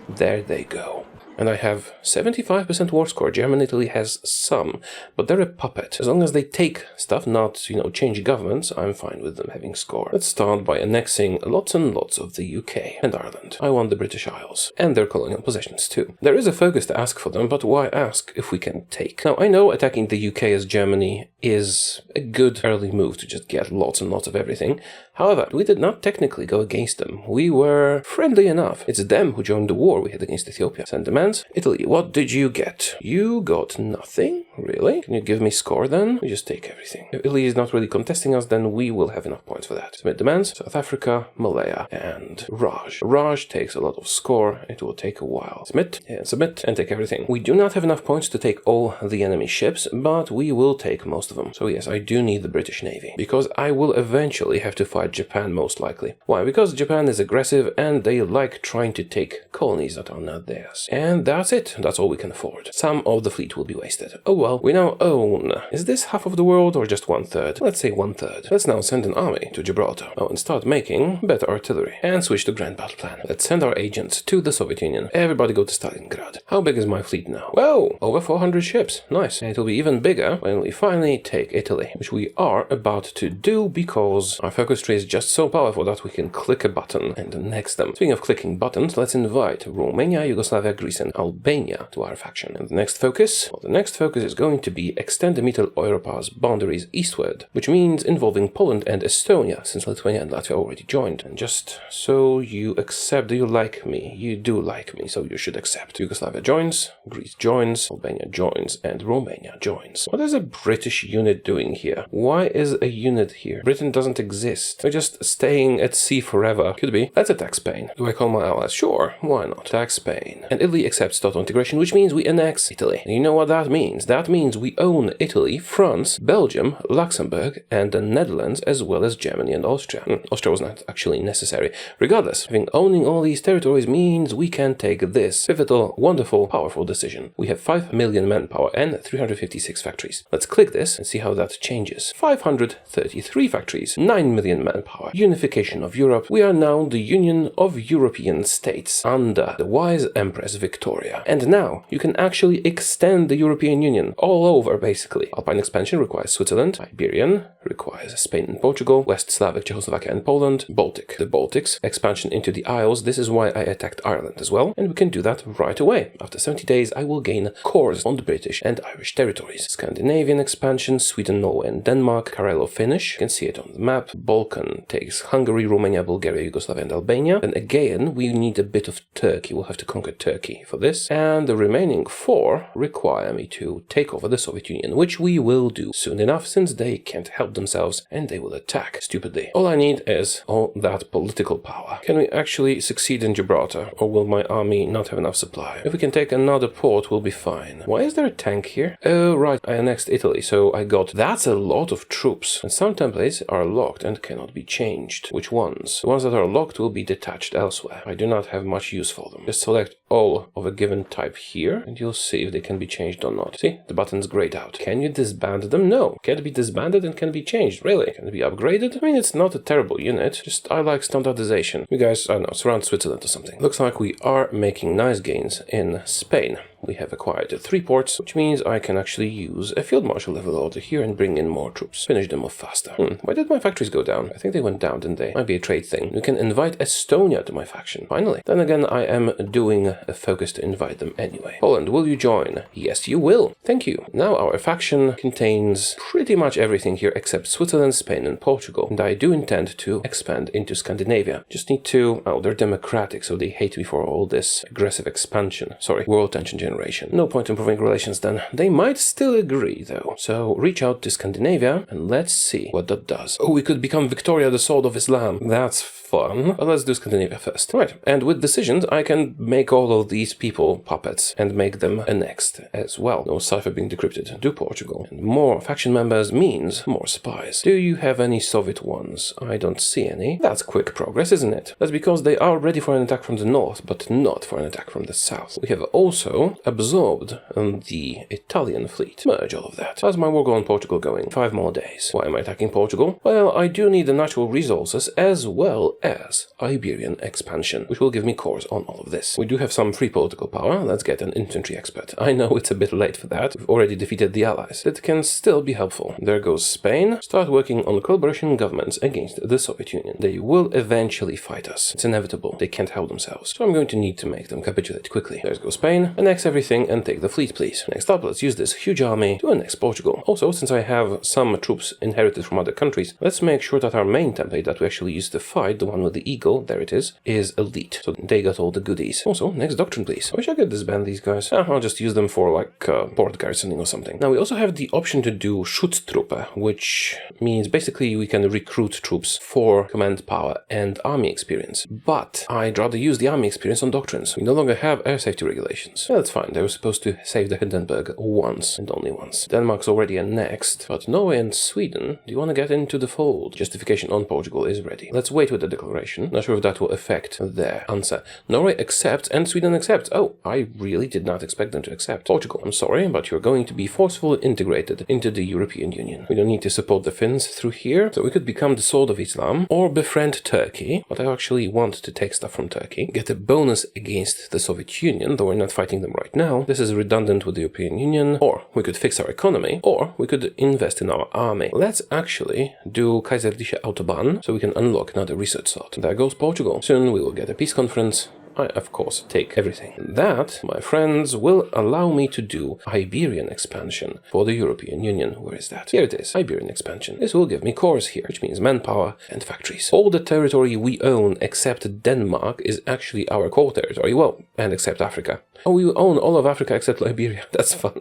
there they go. And I have 75% war score. Germany, Italy has some, but they're a puppet. As long as they take stuff, not, change governments, I'm fine with them having score. Let's start by annexing lots and lots of the UK and Ireland. I want the British Isles, and their colonial possessions too. There is a focus to ask for them, but why ask if we can take? Now, I know attacking the UK as Germany is a good early move to just get lots and lots of everything. However, we did not technically go against them. We were friendly enough. It's them who joined the war we had against Ethiopia. Send demands. Italy, what did you get? You got nothing? Really? Can you give me score then? We just take everything. If Italy is not really contesting us, then we will have enough points for that. Submit demands. South Africa, Malaya, and Raj. Raj takes a lot of score. It will take a while. Submit, and take everything. We do not have enough points to take all the enemy ships, but we will take most of them. So yes, I do need the British Navy, because I will eventually have to fight Japan most likely. Why? Because Japan is aggressive and they like trying to take colonies that are not theirs. And that's it. That's all we can afford. Some of the fleet will be wasted. Oh well, we now own... Is this half of the world or just 1/3? Let's say 1/3. Let's now send an army to Gibraltar. Oh, and start making better artillery. And switch to Grand Battle Plan. Let's send our agents to the Soviet Union. Everybody go to Stalingrad. How big is my fleet now? Whoa! Over 400 ships. Nice. And it'll be even bigger when we finally take Italy, which we are about to do because our focus tree is just so powerful that we can click a button and annex them. Speaking of clicking buttons, let's invite Romania, Yugoslavia, Greece, and Albania to our faction. And the next focus? Well, the next focus is going to be extend the Middle Europa's boundaries eastward, which means involving Poland and Estonia, since Lithuania and Latvia already joined. And just so you accept, do you like me? You do like me, so you should accept. Yugoslavia joins, Greece joins, Albania joins, and Romania joins. What is a British unit doing here? Why is a unit here? Britain doesn't exist. We're just staying at sea forever. Could be. Let's attack Spain. Do I call my allies? Sure, why not? Attack Spain. And Italy accepts total integration, which means we annex Italy. And you know what that means? That means we own Italy, France, Belgium, Luxembourg, and the Netherlands, as well as Germany and Austria. Austria was not actually necessary. Regardless, owning all these territories means we can take this pivotal, wonderful, powerful decision. We have 5 million manpower and 356 factories. Let's click this and see how that changes. 533 factories, 9 million manpower. Unification of Europe. We are now the Union of European States under the wise Empress Victoria. And now you can actually extend the European Union all over, basically. Alpine expansion requires Switzerland. Iberian requires Spain and Portugal. West Slavic, Czechoslovakia and Poland. Baltic. The Baltics. Expansion into the Isles. This is why I attacked Ireland as well. And we can do that right away. After 70 days, I will gain cores on the British and Irish territories. Scandinavian expansion. Sweden, Norway and Denmark. Karelo-Finnish. You can see it on the map. Balkan takes Hungary, Romania, Bulgaria, Yugoslavia and Albania. And again, we need a bit of Turkey. We'll have to conquer Turkey for this. And the remaining 4 require me to take over the Soviet Union, which we will do soon enough since they can't help themselves and they will attack stupidly. All I need is all that political power. Can we actually succeed in Gibraltar, or will my army not have enough supply? If we can take another port, we'll be fine. Why is there a tank here? Oh, right, I annexed Italy, so I got... That's a lot of troops. And some templates are locked and cannot be changed. Which ones? The ones that are locked will be detached elsewhere. I do not have much use for them. Just select all of a given type here, and you'll see if they can be changed or not. See? The button's grayed out. Can you disband them? No. Can't be disbanded and can be changed. Really? Can it be upgraded? I mean, it's not a terrible unit. Just I like standardization. You guys, I don't know, surround Switzerland or something. Looks like we are making nice gains in Spain. We have acquired 3 ports, which means I can actually use a field marshal level order here and bring in more troops. Finish them off faster. Why did my factories go down? I think they went down, didn't they? Might be a trade thing. We can invite Estonia to my faction. Finally. Then again, I am doing a focus to invite them anyway. Poland, will you join? Yes, you will. Thank you. Now our faction contains pretty much everything here except Switzerland, Spain, and Portugal. And I do intend to expand into Scandinavia. Just need to... Oh, they're democratic, so they hate me for all this aggressive expansion. Sorry, world tension generation. No point improving relations then. They might still agree though. So reach out to Scandinavia and let's see what that does. Oh, we could become Victoria, the Sword of Islam. That's fun. But let's do Scandinavia first. Right. And with decisions, I can make all of these people puppets and make them annexed as well. No cipher being decrypted. Do Portugal. And more faction members means more spies. Do you have any Soviet ones? I don't see any. That's quick progress, isn't it? That's because they are ready for an attack from the north, but not for an attack from the south. We have also absorbed the Italian fleet. Merge all of that. How's my war goal in Portugal going? 5 more days. Why am I attacking Portugal? Well, I do need the natural resources as well as Iberian expansion, which will give me cores on all of this. We do have some free political power. Let's get an infantry expert. I know it's a bit late for that. We've already defeated the allies. It can still be helpful. There goes Spain. Start working on collaboration governments against the Soviet Union. They will eventually fight us. It's inevitable. They can't help themselves. So I'm going to need to make them capitulate quickly. There goes Spain. Annex everything and take the fleet, please. Next up, let's use this huge army to annex Portugal. Also, since I have some troops inherited from other countries, let's make sure that our main template that we actually use to fight, the one with the eagle, there it is elite. So they got all the goodies. Also, next doctrine, please. I wish I could disband these guys. I'll just use them for like port garrisoning or something. Now, we also have the option to do Schutztruppe, which means basically we can recruit troops for command power and army experience. But I'd rather use the army experience on doctrines. We no longer have air safety regulations. Yeah, that's fine. They were supposed to save the Hindenburg once and only once. Denmark's already annexed, but Norway and Sweden, do you want to get into the fold? Justification on Portugal is ready. Let's wait with the declaration. Not sure if that will affect their answer. Norway accepts and Sweden accepts. Oh, I really did not expect them to accept. Portugal, I'm sorry, but you're going to be forcefully integrated into the European Union. We don't need to support the Finns through here, so we could become the sword of Islam or befriend Turkey, but I actually want to take stuff from Turkey, get a bonus against the Soviet Union, though we're not fighting them right now. This is redundant with the European Union, or we could fix our economy, or we could invest in our army. Let's actually do Kaiserliche Autobahn so we can unlock another research slot. There goes Portugal. Soon we will get a peace conference. I, of course, take everything. That, my friends, will allow me to do Iberian expansion for the European Union. Where is that? Here it is, Iberian expansion. This will give me cores here, which means manpower and factories. All the territory we own except Denmark is actually our core territory. Well, and except Africa. Oh, we own all of Africa except Liberia. That's fun.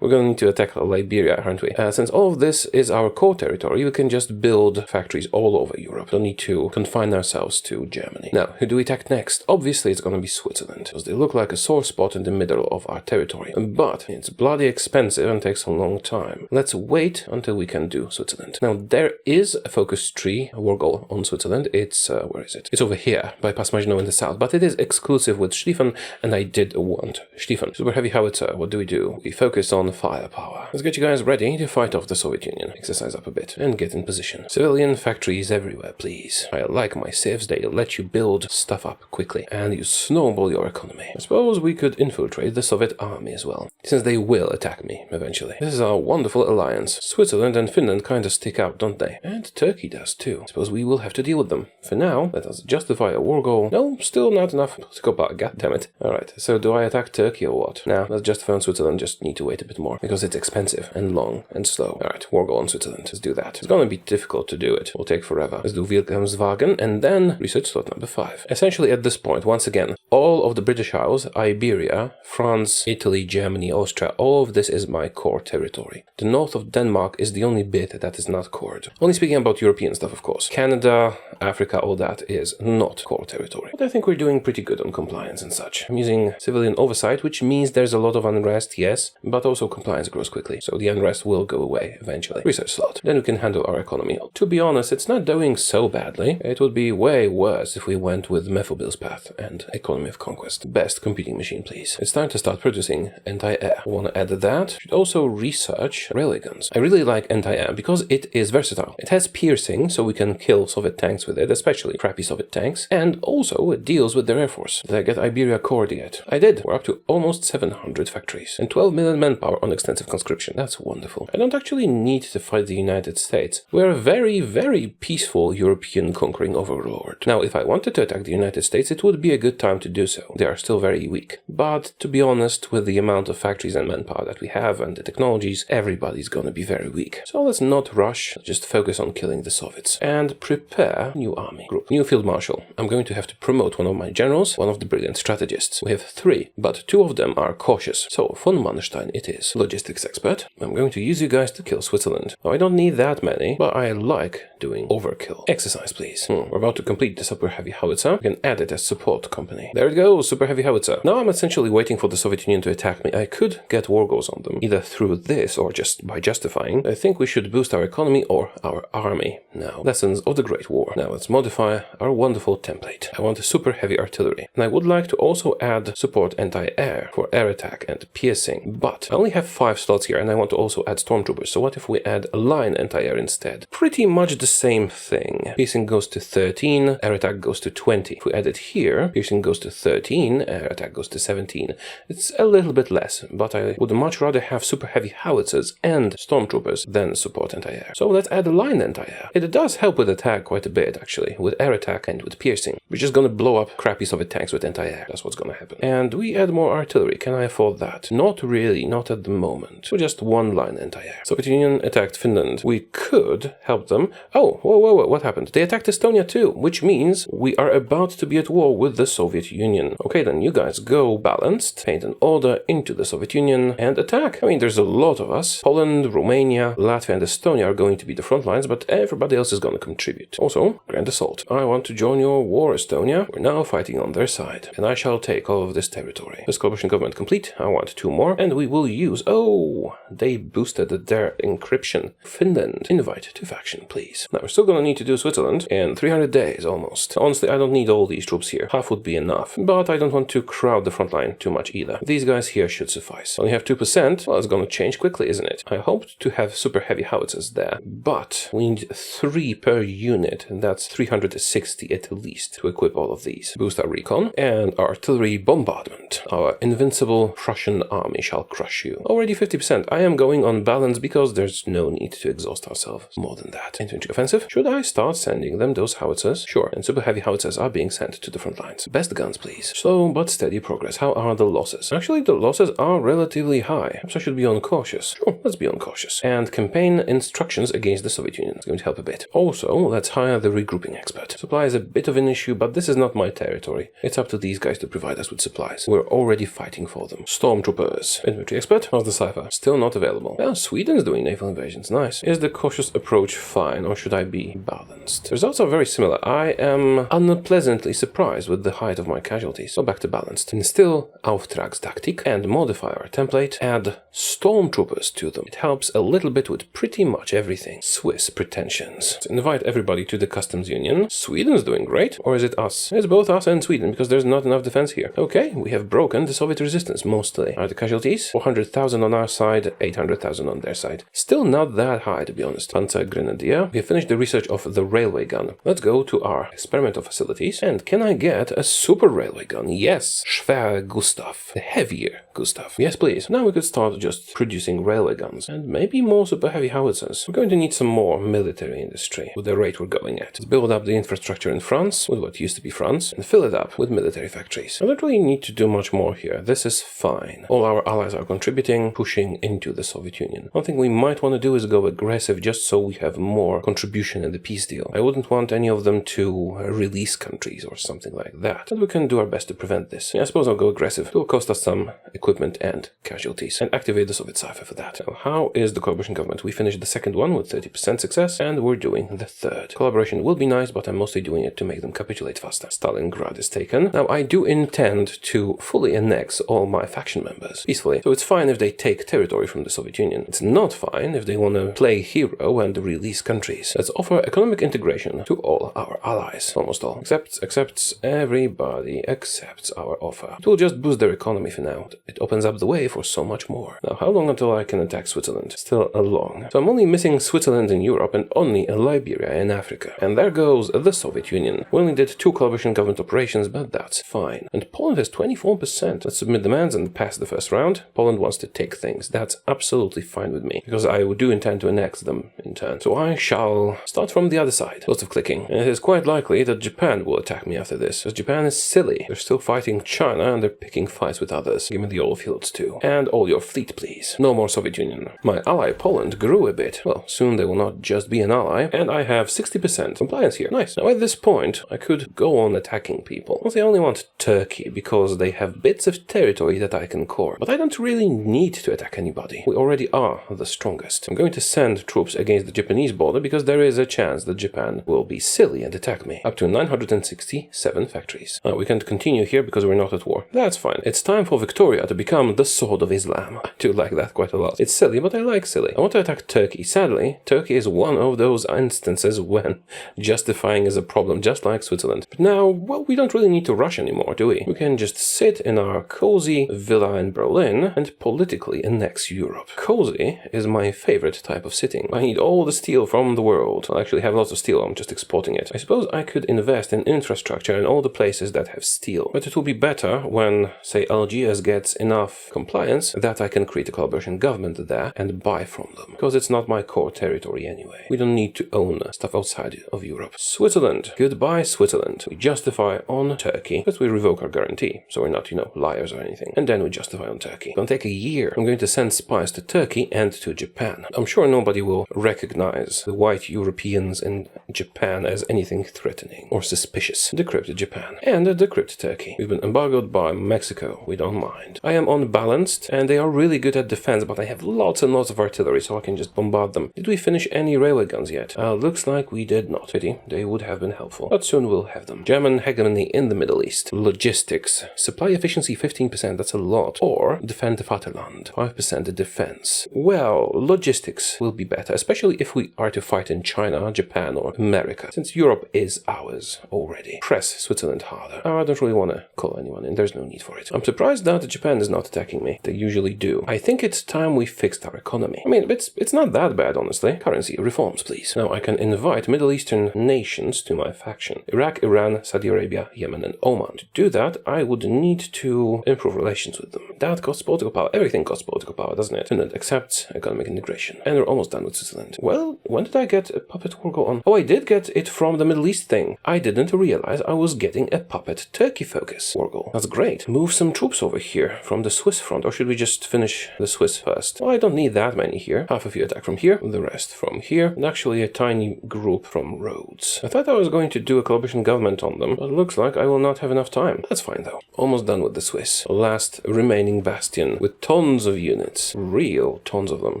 We're going to need to attack Liberia, aren't we? Since all of this is our core territory, we can just build factories all over Europe. Don't need to confine ourselves to Germany. Now, who do we attack next? Obviously, it's going to be Switzerland, because they look like a sore spot in the middle of our territory. But it's bloody expensive and takes a long time. Let's wait until we can do Switzerland. Now, there is a focus tree, a war goal on Switzerland. It's, where is it? It's over here, by Pass Maginot in the south, but it is exclusive with Schlieffen, and I did want Schlieffen. Super heavy howitzer, what do? We focus on firepower. Let's get you guys ready to fight off the Soviet Union. Exercise up a bit and get in position. Civilian factories everywhere, please. I like my civs, they let you build stuff up quickly and you snowball your economy. I suppose we could infiltrate the Soviet army as well, since they will attack me eventually. This is our wonderful alliance. Switzerland and Finland kind of stick out, don't they? And Turkey does too. I suppose we will have to deal with them. For now, let us justify a war goal. No, still not enough. Political power, goddammit. Alright, so do I attack Turkey or what? Now, let's justify on Switzerland, just need to wait a bit more, because it's expensive and long and slow. Alright, war goal on Switzerland. Let's do that. It's gonna be difficult to do it. It will take forever. Let's do Wilhelmshaven and then research slot number 5. Essentially at this point, once again, all of the British Isles, Iberia, France, Italy, Germany, Austria, all of this is my core territory. The north of Denmark is the only bit that is not cored. Only speaking about European stuff, of course. Canada, Africa, all that is not core territory. But I think we're doing pretty good on compliance and such. I'm using civilian oversight, which means there's a lot of unrest, yes, but also compliance grows quickly, so the unrest will go away eventually. Research slot. Then we can handle our economy. To be honest, it's not doing so badly. It would be way worse if we went with Methobil's path and economy of conquest. Best competing machine, please. It's time to start producing anti-air. We want to add that. Should also research railway guns. I really like anti-air because it is versatile. It has piercing, so we can kill Soviet tanks with it, especially crappy Soviet tanks, and also it deals with their air force. Did I get Iberia cored yet? I did. We're up to almost 700 factories and 12 million manpower on extensive conscription. That's wonderful. I don't actually need to fight the United States. We're a very, very peaceful European conquering overlord. Now, if I wanted to attack the United States, it would be a good time to do so. They are still very weak. But to be honest, with the amount of factories and manpower that we have and the technologies, everybody's gonna be very weak. So let's not rush, just focus on killing the Soviets. And prepare new army group. New field marshal. I'm going to have to promote one of my generals, one of the brilliant strategists. We have 3, but 2 of them are cautious. So von Manstein it is. Logistics expert. I'm going to use you guys to kill Switzerland. Now, I don't need that many, but I like doing overkill. Exercise, please. We're about to complete the super heavy howitzer. We can add it as support company. There it goes, super heavy howitzer. Now I'm essentially waiting for the Soviet Union to attack me. I could get war goals on them, either through this or just by justifying. I think we should boost our economy or our army. Now, lessons of the Great War. Now let's modify our wonderful template. I want a super heavy artillery. And I would like to also add support anti-air for air attack and piercing. But I only have 5 slots here and I want to also add stormtroopers. So what if we add a line anti-air instead? Pretty much the same thing. Piercing goes to 13, air attack goes to 20. If we add it here, piercing goes to 13, air attack goes to 17. It's a little bit less, but I would much rather have super heavy howitzers and stormtroopers than support anti-air. So let's add a line anti-air. It does help with attack quite a bit, actually, with air attack and with piercing. We're just gonna blow up crappy Soviet tanks with anti-air. That's what's gonna happen. And we add more artillery. Can I afford that? Not really, not at the moment. So just one line anti-air. Soviet Union attacked Finland. We could help them. Oh, whoa, what happened? They attacked Estonia too, which means we are about to be at war with the Soviet Union. Okay, then you guys go balanced, paint an order into the Soviet Union and attack. I mean, there's a lot of us. Poland, Romania, Latvia and Estonia are going to be the front lines, but everybody else is going to contribute. Also, grand assault. I want to join your war, Estonia. We're now fighting on their side, and I shall take all of this territory. This coalition government complete. I want 2 more, and we will use... Oh, they boosted their encryption. Finland, invite to faction, please. Now, we're still gonna need to do Switzerland in 300 days, almost. Honestly, I don't need all these troops here. Half would be enough, but I don't want to crowd the front line too much either. These guys here should suffice. Only have 2%. Well, it's gonna change quickly, isn't it? I hoped to have super heavy howitzers there, but we need 3 per unit, and that's 360 at least to equip all of these. Boost our recon and artillery bombardment. Our invincible Prussian army shall crush you. Already 50%. I am going on balance because there's no need to exhaust ourselves more than that. Infantry offensive. Should I start sending them those howitzers? Sure, and super heavy howitzers are being sent to the front lines. Best guns, please. Slow but steady progress. How are the losses? Actually, the losses are relatively high. Perhaps I should be on cautious. Sure, let's be on cautious. And campaign instructions against the Soviet Union. It's going to help a bit. Also, let's hire the regrouping expert. Supply is a bit of an issue, but this is not my territory. It's up to these guys to provide us with supplies. We're already fighting for them. Stormtroopers. Infantry expert. How's the cipher? Still not available. Well, Sweden's doing naval invasions. Nice. Is the cautious approach fine, or should I be balanced? The results are very similar. I am unpleasantly surprised with the height of my casualties. Go back to balanced. Instill Auftragstaktik and modify our template. Add stormtroopers to them. It helps a little bit with pretty much everything. Swiss pretensions. Let's invite everybody to the customs union. Sweden's doing great. Or is it us? It's both us and Sweden, because there's not enough defense here. Okay, we have broken the Soviet resistance mostly. Are the casualties? 400,000 on our side, 800,000 on their side. Still not that high, to be honest. Panzer Grenadier. We have finished the research of the railway gun. Let's go to our experimental facilities. And can I get a super railway gun? Yes. Schwer Gustav. The heavier Gustav. Yes, please. Now we could start just producing railway guns. And maybe more super heavy howitzers. We're going to need some more military industry with the rate we're going at. Let's build up the infrastructure in France, with what used to be France, and fill it up with military factories. I don't really need to do much more here. This is fine. All our allies are contributing, pushing into the Soviet Union. One thing we might want to do is go aggressive just so we have more contribution in the peace deal. I wouldn't want any of them to release countries or something like that. And we can do our best to prevent this. Yeah, I suppose I'll go aggressive. It will cost us some equipment and casualties, and activate the Soviet cipher for that. So how is the coalition government? We finished the second one with 30% success, and we're doing the third. Collaboration will be nice, but I'm mostly doing it to make them capitulate faster. Stalingrad is taken. Now, I do intend to fully annex all my faction members peacefully, so it's fine if they take territory from the Soviet Union. It's not fine if they want to play hero and release countries. Let's offer economic integration to all our allies. Almost all. Accepts everybody accepts our offer. It will just boost their economy for now. It opens up the way for so much more. Now, how long until I can attack Switzerland? Still a long. So I'm only missing Switzerland in Europe and only Liberia in Africa. And there goes the Soviet Union. We only did 2 coalition government operations, but that's fine. And Poland has 24%. Let's submit demands and pass the first round. Poland wants to take things. That's absolutely fine with me, because I do intend to annex them in turn. So I shall start from the other side. Lots of clicking. And it is quite likely that Japan will attack me after this, because Japan is silly. They're still fighting China and they're picking fights with others. Give me the oil fields too. And all your fleet, please. No more Soviet Union. My ally Poland grew a bit. Well, soon they will not just be an ally. And I have 60% compliance here. Nice. Now at this point, I could go on attacking people. Well, they only want Turkey because they have bits of territory that I can core. But I don't really need to attack anybody. We already are the strongest. I'm going to send troops against the Japanese border because there is a chance that Japan will be silly and attack me. Up to 967 factories. We can't continue here because we're not at war. That's fine. It's time for Victoria to become the sword of Islam. I do like that quite a lot. It's silly, but I like silly. I want to attack Turkey. Sadly, Turkey is one of those instances when justifying is a problem, just like Switzerland. But now, well, we don't really need to rush anymore, do we? We can just sit in our cozy villa in Berlin and politically annex Europe. Cozy is my favorite type of sitting. I need all the steel from the world. I actually have lots of steel, I'm just exporting it. I suppose I could invest in infrastructure in all the places that have steel. But it will be better when, say, Algiers gets enough compliance that I can create a collaboration government there and buy from them. Because it's not my core territory anyway. We don't need to own stuff outside of Europe. Switzerland. Goodbye, Switzerland. We justify on Turkey, but we revoke our guarantee. So we're not, liars or anything. And then we justify on Turkey. It's gonna take a year. I'm going to send spies to Turkey and to Japan. I'm sure nobody will recognize the white Europeans in Japan as anything threatening or suspicious. Decrypt Japan and decrypt Turkey. We've been embargoed by Mexico. We don't mind. I am unbalanced and they are really good at defense, but I have lots and lots of artillery, so I can just bombard them. Did we finish any railway guns yet? Looks like we did not. Pity. They would have been helpful. But soon we'll have them. German hegemony in the Middle East. Logistics. Supply efficiency 15%, that's a lot. Or defend the Vaterland, 5% defense. Well, logistics will be better, especially if we are to fight in China, Japan, or America, since Europe is ours already. Press Switzerland harder. I don't really want to call anyone in, there's no need for it. I'm surprised that Japan is not attacking me. They usually do. I think it's time we fixed our economy. I mean, it's not that bad, honestly. Currency reforms, please. Now I can invite Middle Eastern nations to my faction. Iraq, Iran, Saudi Arabia, Yemen, and Oman. To do that, I would need to improve relations with them. That costs political power. Everything costs political power, doesn't it? Finland accepts economic integration. And we're almost done with Switzerland. Well, when did I get a puppet war go on? Oh, I did get it from the Middle East thing. I didn't realize I was getting a puppet Turkey focus war goal. That's great. Move some troops over here from the Swiss front, or should we just finish the Swiss first? Well, I don't need that many here. Half of you attack from here, the rest from here, and actually a tiny group from Rhodes. I thought I was going to do a coalition government on them, but it looks like I will not have enough time. That's fine though. Almost done with the Swiss. Last remaining bastion with tons of units. Real tons of them.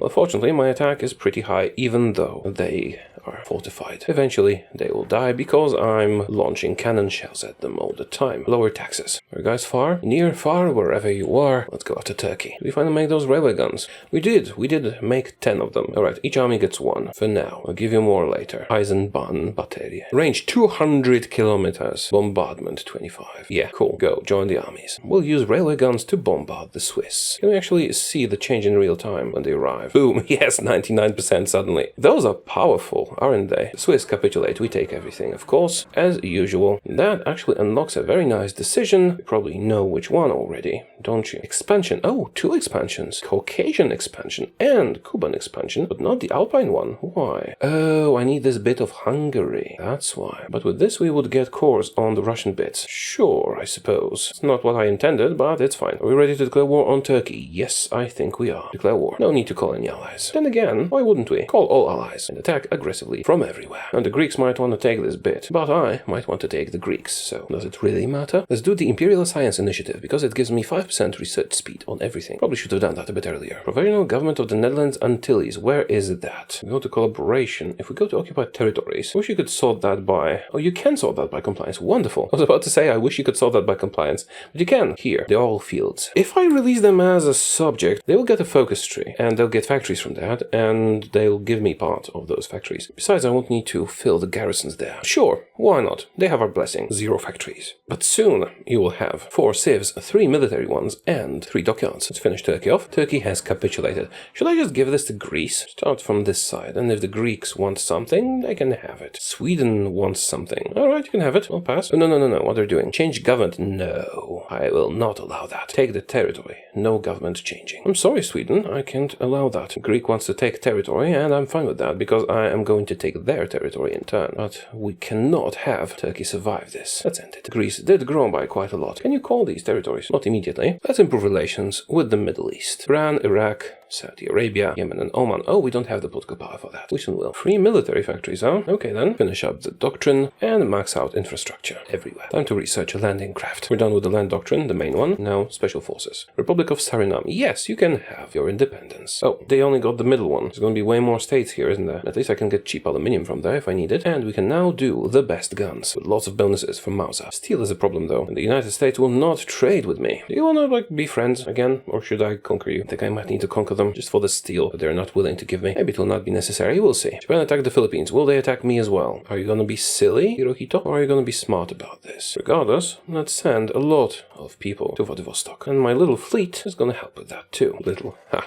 Unfortunately, my attack is pretty high, even though they are fortified. Eventually, they will die because I'm launching cannon shells at them all the time. Lower taxes. Are you guys far? Near, far, wherever you are. Let's go after Turkey. Did we finally make those railway guns? We did make 10 of them. Alright, each army gets one. For now. I'll give you more later. Eisenbahn Batterie. Range 200 kilometers. Bombardment 25. Yeah, cool. Go, join the armies. We'll use railway guns to bombard the Swiss. Can we actually see the change in real time when they arrive? Boom, yes, 99% suddenly. Those are powerful, aren't they? The Swiss capitulate, we take everything, of course, as usual. That actually unlocks a very nice decision. You probably know which one already, don't you? Expansion. Oh, 2 expansions. Caucasian expansion and Cuban expansion, but not the Alpine one. Why? Oh, I need this bit of Hungary. That's why. But with this we would get cores on the Russian bits. Sure, I suppose. It's not what I intended, but it's fine. Are we ready to declare war on Turkey? Yes, I think we are. Declare war. No need to call any allies. Then again, why wouldn't we? Call all allies and attack aggressively from everywhere. And the Greeks might want to take this bit, but I might want to take the Greeks, so does it really matter? Let's do the Imperial Science Initiative, because it gives me 5% research speed on everything. Probably should have done that a bit earlier. Provisional Government of the Netherlands Antilles. Where is that? We go to collaboration. If we go to occupied territories, I wish you could sort that by... Oh, you can sort that by compliance. Wonderful. I was about to say I wish you could sort that by compliance, but you can. Here, they're all fields. If I release them as a subject, they will get a focus tree, and they'll get factories from that, and they'll give me part of those factories. Besides, I won't need to fill the garrisons there. Sure, why not? They have our blessing. 0 factories. But soon, you will have 4 civs, 3 military ones, and 3 dockyards. Let's finish Turkey off. Turkey has capitulated. Should I just give this to Greece? Start from this side, and if the Greeks want something, they can have it. Sweden wants something. Alright, you can have it. I'll pass. No, what they're doing. Change government. No, I will not allow that. Take the territory. No government changing. I'm sorry, Sweden. I can't allow that. Greek wants to take territory, and I'm fine with that, because I am going to take their territory in turn. But we cannot have Turkey survive this. Let's end it. Greece did grow by quite a lot. Can you call these territories? Not immediately. Let's improve relations with the Middle East. Iran, Iraq, Saudi Arabia, Yemen, and Oman. Oh, we don't have the political power for that. We soon will. 3 military factories, huh? Okay then. Finish up the doctrine and max out infrastructure everywhere. Time to research a landing craft. We're done with the land doctrine, the main one. Now, special forces. Republic of Suriname. Yes, you can have your independence. Oh, they only got the middle one. There's going to be way more states here, isn't there? At least I can get cheap aluminium from there if I need it. And we can now do the best guns with lots of bonuses for Mauser. Steel is a problem though, and the United States will not trade with me. Do you want to be friends again, or should I conquer you? I think I might need to conquer them just for the steel, but they're not willing to give me. Maybe it will not be necessary, we'll see. Japan attacked the Philippines. Will they attack me as well? Are you gonna be silly, Hirohito? Or are you gonna be smart about this? Regardless, let's send a lot of people to Vladivostok. And my little fleet is gonna help with that too.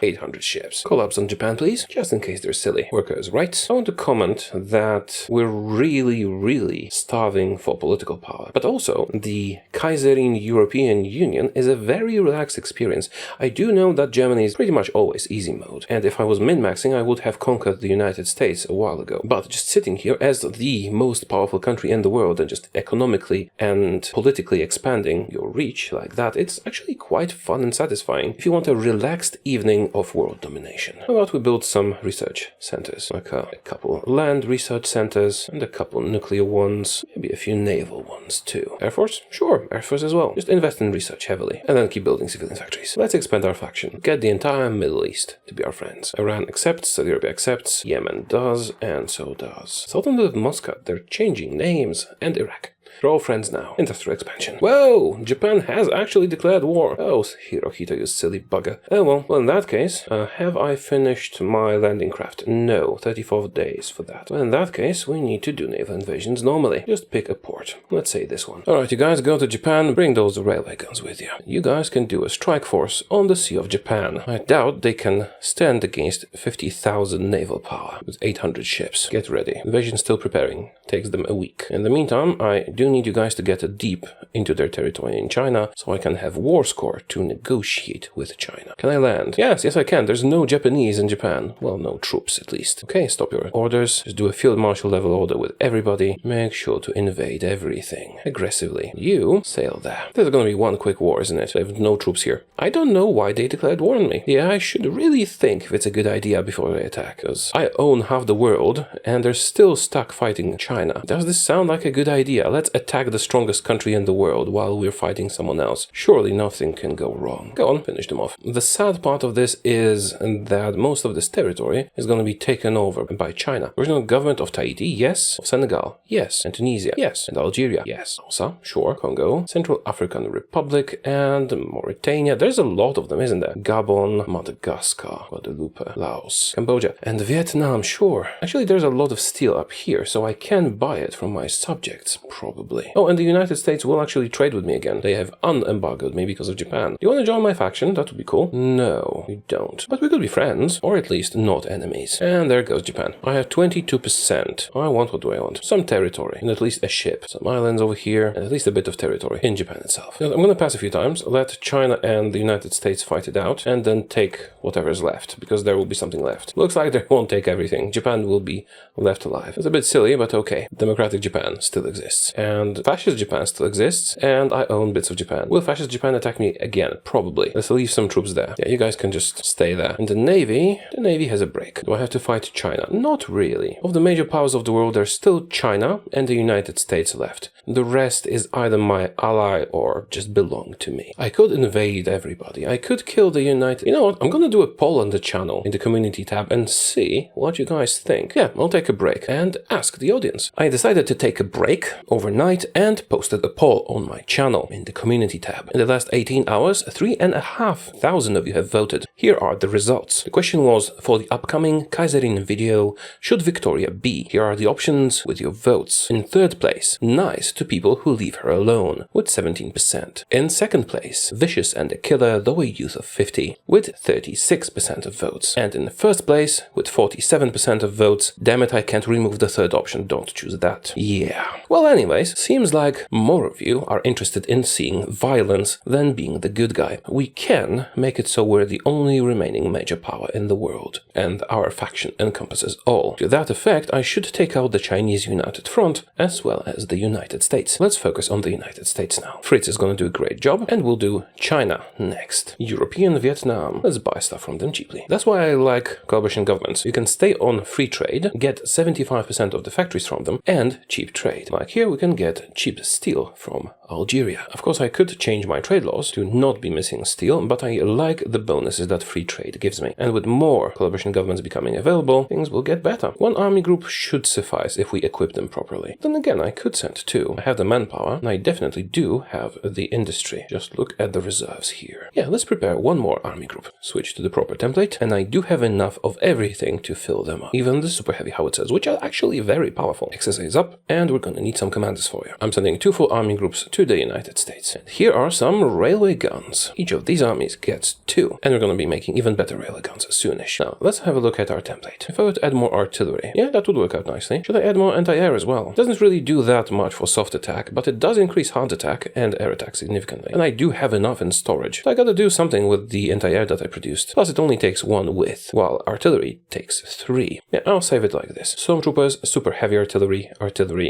800 ships. Collapse on Japan, please, just in case they're silly. Workers' rights. I want to comment that we're really starving for political power. But also, the Kaiserin European Union is a very relaxed experience. I do know that Germany is pretty much always easy mode, and if I was min-maxing, I would have conquered the United States a while ago. But just sitting here as the most powerful country in the world and just economically and politically expanding your reach like that, it's actually quite fun and satisfying if you want a relaxed evening of world domination. How about we build some research centers, like a couple land research centers and a couple nuclear ones, maybe a few naval ones too. Air Force? Sure, Air Force as well. Just invest in research heavily and then keep building civilian factories. Let's expand our faction. Get the entire Middle East to be our friends. Iran accepts, Saudi Arabia accepts, Yemen does, and so does Sultanate of Muscat. They're changing names, and Iraq. We're all friends now. Industrial expansion. Whoa! Japan has actually declared war. Oh, Hirohito, you silly bugger. Oh well, in that case, have I finished my landing craft? No, 34 days for that. Well, in that case, we need to do naval invasions normally. Just pick a port. Let's say this one. Alright, you guys go to Japan, bring those railway guns with you. You guys can do a strike force on the Sea of Japan. I doubt they can stand against 50,000 naval power with 800 ships. Get ready. Invasion still preparing. Takes them a week. In the meantime, I do need you guys to get deep into their territory in China so I can have war score to negotiate with China. Can I land? Yes, I can. There's no Japanese in Japan. Well, no troops at least. Okay, stop your orders. Just do a field marshal level order with everybody. Make sure to invade everything aggressively. You sail there. There's gonna be one quick war, isn't it? I have no troops here. I don't know why they declared war on me. Yeah, I should really think if it's a good idea before they attack, because I own half the world and they're still stuck fighting China. Does this sound like a good idea? Let's attack the strongest country in the world while we're fighting someone else. Surely nothing can go wrong. Go on, finish them off. The sad part of this is that most of this territory is going to be taken over by China. Original government of Tahiti, yes. Of Senegal, yes. And Tunisia, yes. And Algeria, yes. Also, sure. Congo, Central African Republic, and Mauritania. There's a lot of them, isn't there? Gabon, Madagascar, Guadeloupe, Laos, Cambodia, and Vietnam, sure. Actually, there's a lot of steel up here, so I can buy it from my subjects, probably. Oh, and the United States will actually trade with me again. They have unembargoed me because of Japan. Do you want to join my faction? That would be cool. No, we don't. But we could be friends, or at least not enemies. And there goes Japan. I have 22%. What do I want? Some territory, and at least a ship. Some islands over here, and at least a bit of territory in Japan itself. I'm going to pass a few times, let China and the United States fight it out, and then take whatever is left, because there will be something left. Looks like they won't take everything. Japan will be left alive. It's a bit silly, but okay. Democratic Japan still exists, and fascist Japan still exists, and I own bits of Japan. Will fascist Japan attack me again? Probably. Let's leave some troops there. Yeah, you guys can just stay there. And the Navy has a break. Do I have to fight China? Not really. Of the major powers of the world, there's still China and the United States left. The rest is either my ally or just belong to me. I could invade everybody. I could kill the United... You know what? I'm gonna do a poll on the channel in the community tab and see what you guys think. Yeah, I'll take a break and ask the audience. I decided to take a break overnight and posted a poll on my channel in the community tab. In the last 18 hours, 3,500 of you have voted. Here are the results. The question was, for the upcoming Kaiserin video, should Victoria be? Here are the options with your votes. In third place, nice to people who leave her alone, with 17%. In second place, vicious and a killer, though a youth of 50, with 36% of votes. And in the first place, with 47% of votes, damn it, I can't remove the third option, don't choose that. Yeah. Well, anyways, seems like more of you are interested in seeing violence than being the good guy. We can make it so we're the only remaining major power in the world, and our faction encompasses all. To that effect, I should take out the Chinese United Front, as well as the United States. Let's focus on the United States now. Fritz is gonna do a great job, and we'll do China next. European Vietnam. Let's buy stuff from them cheaply. That's why I like coalition governments. You can stay on free trade, get 75% of the factories from them, and cheap trade. Like here, we can get cheap steel from Algeria. Of course, I could change my trade laws to not be missing steel, but I like the bonuses that free trade gives me. And with more coalition governments becoming available, things will get better. One army group should suffice if we equip them properly. Then again, I could send two. I have the manpower, and I definitely do have the industry. Just look at the reserves here. Yeah, let's prepare one more army group. Switch to the proper template, and I do have enough of everything to fill them up. Even the super heavy howitzers, which are actually very powerful. Exercise up, and we're gonna need some commanders for you. I'm sending 2 full army groups to the United States. And here are some railway guns. Each of these armies gets 2, and we're gonna be making even better railway guns soonish. Now, let's have a look at our template. If I were to add more artillery, yeah, that would work out nicely. Should I add more anti-air as well? It doesn't really do that much for soft attack, but it does increase hard attack and air attack significantly. And I do have enough in storage. So I gotta do something with the anti-air that I produced. Plus, it only takes 1 width, while artillery takes 3. Yeah, I'll save it like this. Stormtroopers, super heavy artillery,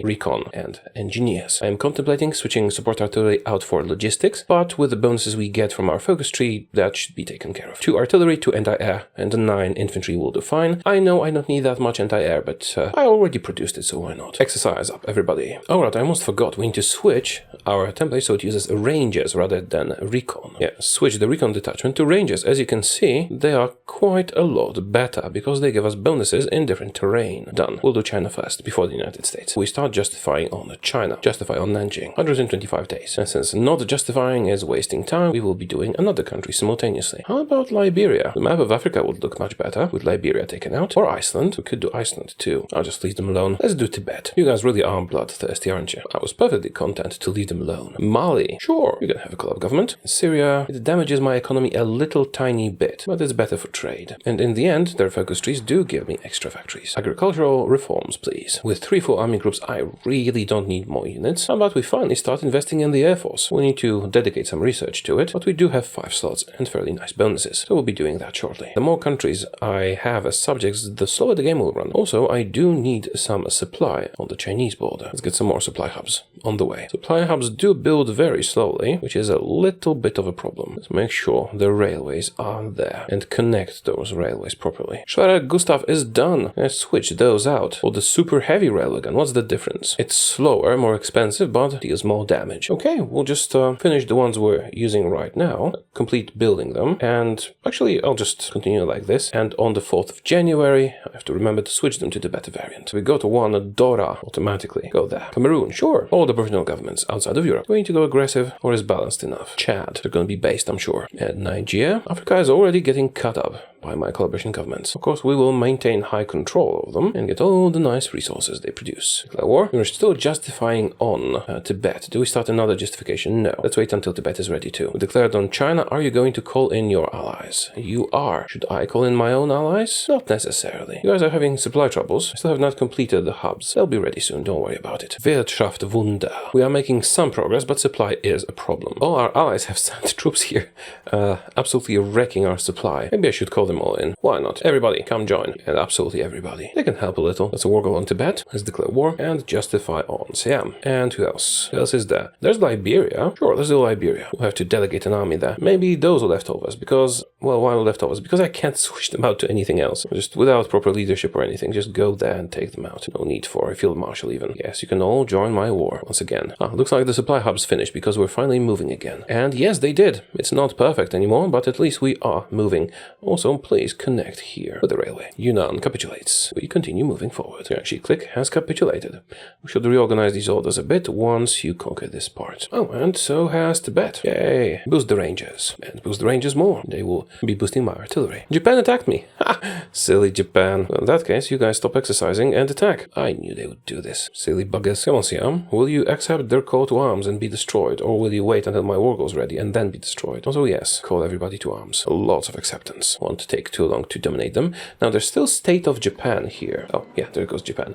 recon, and engineers. I am contemplating switching support artillery out for logistics, but with the bonuses we get from our focus tree, that should be taken care of. 2 artillery, 2 anti-air, and 9 infantry will do fine. I know I don't need that much anti-air, but I already produced it, so why not? Exercise up, everybody. Alright, I almost forgot. We need to switch our template so it uses rangers rather than recon. Yeah, switch the recon detachment to rangers. As you can see, they are quite a lot better because they give us bonuses in different terrain. Done. We'll do China first, before the United States. We start justifying on China. Justify on Nanjing. 125 days. And since not justifying is wasting time, we will be doing another country simultaneously. How about Liberia? The map of Africa would look much better with Liberia taken out. Or Iceland. We could do Iceland too. I'll just leave them alone. Let's do Tibet. You guys really are bloodthirsty, aren't you? I was perfectly content to leave them alone. Mali. Sure, you can have a collab government. Syria. It damages my economy a little tiny bit, but it's better for trade. And in the end, their focus trees do give me extra factories. Agricultural reforms, please. With 3 full army groups, I really don't need more units. How about we finally start investing in the Air Force? We need to dedicate some research to it, but we do have 5 slots and fairly nice bonuses, so we'll be doing that shortly. The more countries I have as subjects, the slower the game will run. Also, I do need some supply on the Chinese border. Let's get some more supply hubs on the way. Supply hubs do build very slowly, which is a little bit of a problem. Let's make sure the railways are there and connect those railways properly. Schwerer Gustav is done. Let's switch those out for the super heavy railway gun. What's the difference? It's slower, more expensive, but deals more damage. Okay, we'll just finish the ones we're using right now, complete building them, and actually I'll just continue like this. And on the 4th of January, I have to remember to switch them to the better variant. We go to one Dora automatically. Go there. Cameroon, sure. All the provisional governments outside of Europe. Going to go aggressive or is balanced enough? Chad, they're going to be based, I'm sure. And Nigeria. Africa is already getting cut up by my collaboration governments. Of course, we will maintain high control of them and get all the nice resources they produce. Declare war. We're still justifying on Tibet. Do we start another justification? No. Let's wait until Tibet is ready to. We declared on China. Are you going to call in your allies? You are. Should I call in my own allies? Not necessarily. You guys are having supply troubles. I still have not completed the hubs. They'll be ready soon. Don't worry about it. Wirtschaftswunder. We are making some progress, but supply is a problem. All our allies have sent troops here, absolutely wrecking our supply. Maybe I should call them all in. Why not? Everybody, come join. And absolutely everybody. They can help a little. Let's war go on Tibet. Let's declare war and justify on Siam. And who else? Who else is there? There's Liberia. Sure, let's do Liberia. We'll have to delegate an army there. Maybe those are leftovers because, well, why are leftovers? Because I can't switch them out to anything else. Just without proper leadership or anything. Just go there and take them out. No need for a field marshal even. Yes, you can all join my war once again. Looks like the supply hub's finished because we're finally moving again. And yes, they did. It's not perfect anymore, but at least we are moving. Also, please connect here with the railway. Yunnan capitulates. We continue moving forward. So actually click has capitulated. We should reorganize these orders a bit once you conquer this part. Oh, and so has Tibet. Yay! Boost the Rangers. And boost the Rangers more. They will be boosting my artillery. Japan attacked me. Ha! Silly Japan. Well, in that case, you guys stop exercising and attack. I knew they would do this. Silly buggers. Come on, Siam. Will you accept their call to arms and be destroyed, or will you wait until my war goes ready and then be destroyed? Also, yes, call everybody to arms. Lots of acceptance. Won't take too long to dominate them. Now, there's still State of Japan here. Oh, yeah, there goes Japan.